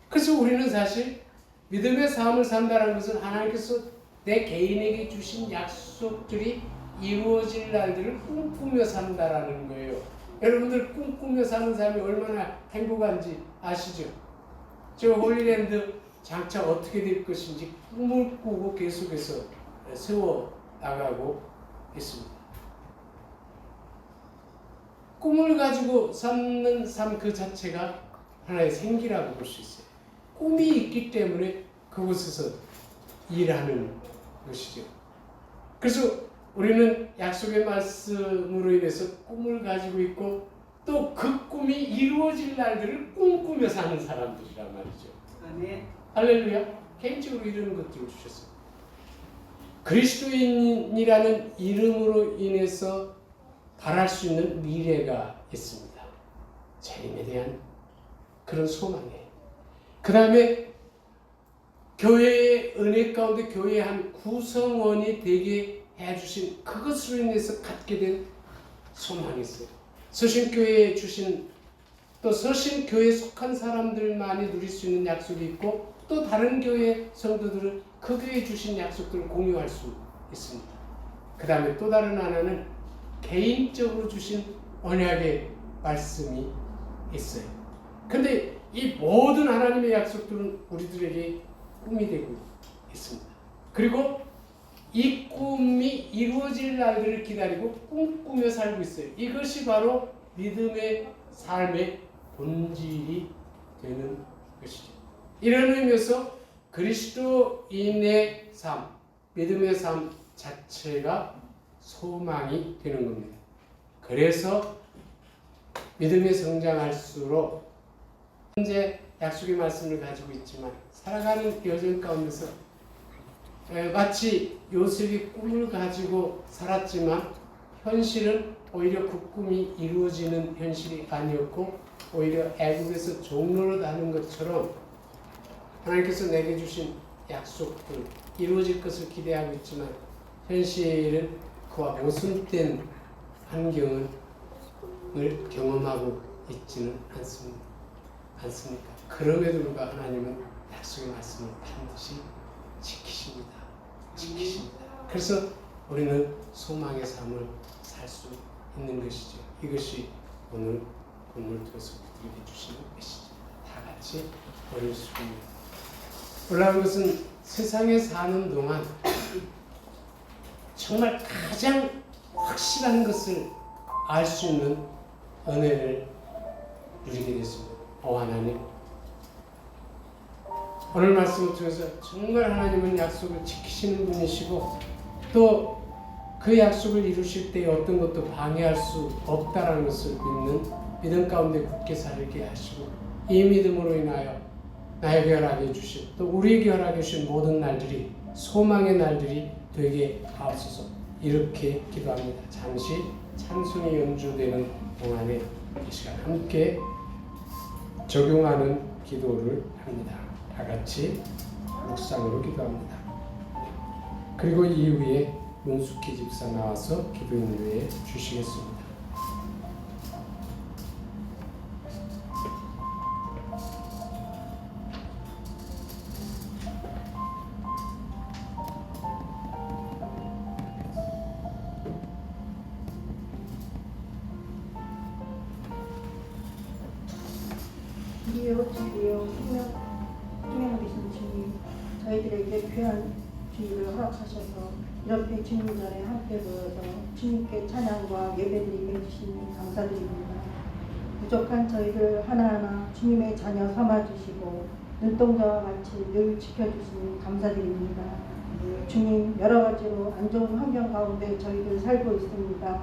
그래서 우리는 사실 믿음의 삶을 산다는 것은 하나님께서 내 개인에게 주신 약속들이 이루어질 날들을 꿈꾸며 산다라는 거예요. 여러분들 꿈꾸며 사는 삶이 얼마나 행복한지 아시죠? 저 홀리랜드 장차 어떻게 될 것인지 꿈을 꾸고 계속해서 세워 나가고 있습니다. 꿈을 가지고 사는 삶 그 자체가 하나의 생기라고 볼 수 있어요. 꿈이 있기 때문에 그곳에서 일하는 것이죠. 그래서 우리는 약속의 말씀으로 인해서 꿈을 가지고 있고 또 그 꿈이 이루어질 날들을 꿈꾸며 사는 사람들이란 말이죠. 아멘. 할렐루야. 개인적으로 이런 것들을 주셨어요. 그리스도인이라는 이름으로 인해서 바랄 수 있는 미래가 있습니다. 재림에 대한 그런 소망이에요. 그 다음에 교회의 은혜 가운데 교회의 한 구성원이 되게 해주신 그것으로 인해서 갖게 된 소망이 있어요. 서신교회에 주신 또 서신교회에 속한 사람들만이 누릴 수 있는 약속이 있고 또 다른 교회 성도들은 그 교회에 주신 약속들을 공유할 수 있습니다. 그 다음에 또 다른 하나는 개인적으로 주신 언약의 말씀이 있어요. 근데 이 모든 하나님의 약속들은 우리들에게 꿈이 되고 있습니다. 그리고 이 꿈이 이루어질 날들을 기다리고 꿈꾸며 살고 있어요. 이것이 바로 믿음의 삶의 본질이 되는 것이죠. 이런 의미에서 그리스도인의 삶, 믿음의 삶 자체가 소망이 되는 겁니다. 그래서 믿음이 성장할수록 현재 약속의 말씀을 가지고 있지만 살아가는 여정 가운데서 마치 요셉이 꿈을 가지고 살았지만 현실은 오히려 그 꿈이 이루어지는 현실이 아니었고 오히려 애국에서 종로를 하는 것처럼 하나님께서 내게 주신 약속들 이루어질 것을 기대하고 있지만 현실은 그와 모순된 환경을 경험하고 있지는 않습니까? 그럼에도 불구하고 하나님은 약속의 말씀을 반드시 지키십니다. 그래서 우리는 소망의 삶을 살 수 있는 것이죠. 이것이 오늘 본문을 통해서 우리에게 주시는 것이죠. 다 같이 어릴 수 있습니다. 놀라운 것은 세상에 사는 동안 정말 가장 확실한 것을 알 수 있는 은혜를 누리게 됐습니다. 하나님, 오늘 말씀을 통해서 정말 하나님은 약속을 지키시는 분이시고 또 그 약속을 이루실 때 어떤 것도 방해할 수 없다라는 것을 믿는 믿음 가운데 굳게 살게 하시고 이 믿음으로 인하여 나에게 허락해 주신 또 우리에게 허락해 주신 모든 날들이 소망의 날들이 되게 하옵소서. 이렇게 기도합니다. 잠시 찬송이 연주되는 동안에 이 시간 함께 적용하는 기도를 합니다. 다 같이 묵상으로 기도합니다. 그리고 이후에 문숙희 집사 나와서 기도 인도해 주시겠습니다. 주여 생명 되신 주님, 저희들에게 귀한 주일을 허락하셔서 이렇게 주님 전에 함께 모여서 주님께 찬양과 예배드리게 해주시니 감사드립니다. 부족한 저희들 하나하나 주님의 자녀 삼아주시고 눈동자와 같이 늘 지켜주시니 감사드립니다. 주님, 여러 가지로 안 좋은 환경 가운데 저희들 살고 있습니다.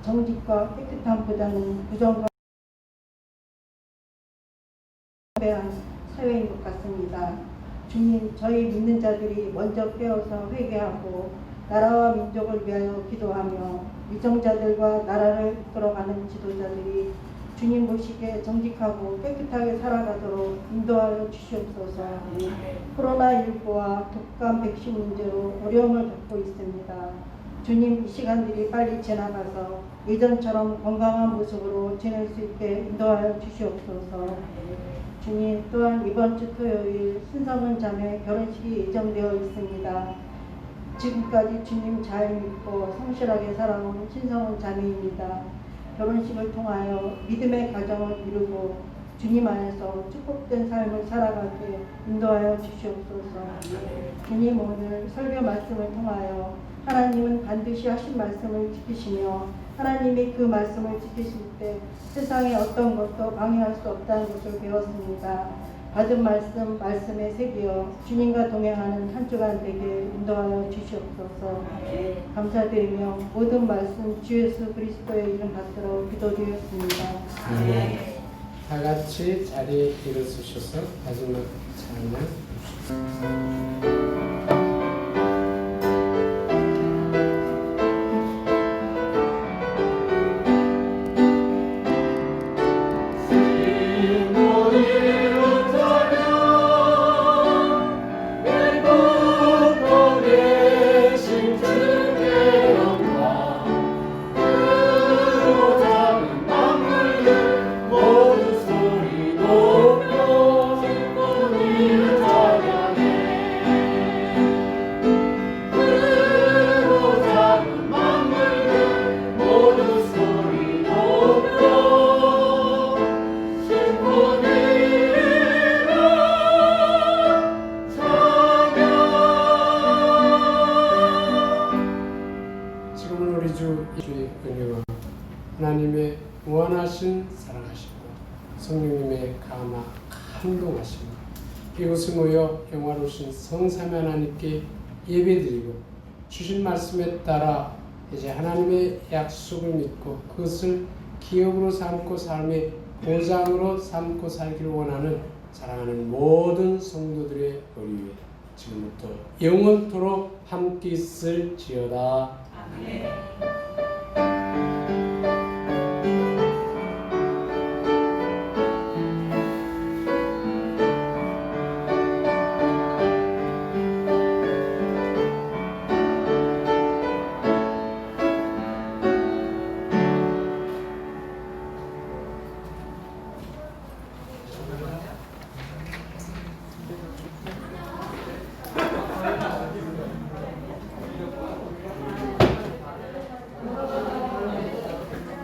정직과 깨끗함보다는 부정과 한 사회인 것 같습니다. 주님, 저희 믿는 자들이 먼저 깨어서 회개하고 나라와 민족을 위하여 기도하며 위정자들과 나라를 이끌어가는 지도자들이 주님 보시기에 정직하고 깨끗하게 살아가도록 인도하여 주시옵소서. 코로나19와 독감 백신 문제로 어려움을 겪고 있습니다. 주님, 이 시간들이 빨리 지나가서 예전처럼 건강한 모습으로 지낼 수 있게 인도하여 주시옵소서. 주님, 또한 이번 주 토요일 신성은 자매 결혼식이 예정되어 있습니다. 지금까지 주님 잘 믿고 성실하게 살아온 신성은 자매입니다. 결혼식을 통하여 믿음의 가정을 이루고 주님 안에서 축복된 삶을 살아가게 인도하여 주시옵소서. 주님, 오늘 설교 말씀을 통하여 하나님은 반드시 하신 말씀을 지키시며 하나님이 그 말씀을 지키실 때 세상에 어떤 것도 방해할 수 없다는 것을 배웠습니다. 받은 말씀에 새기어 주님과 동행하는 한 주간 되게 인도하여 주시옵소서. 감사드리며 모든 말씀 주 예수 그리스도의 이름 받들어 기도드렸습니다. 다 같이 자리에 일어서셔서 마지막 찬양 은혜와 하나님의 무한하신 사랑하심과 성령님의 감화 감동하심과 이곳에 모여 영화로우신 성삼위 하나님께 예배드리고 주신 말씀에 따라 이제 하나님의 약속을 믿고 그것을 기업으로 삼고 삶의 보장으로 삼고 살기를 원하는 사랑하는 모든 성도들의 머리 위에 지금부터 영원토록 함께 있을지어다. 아멘.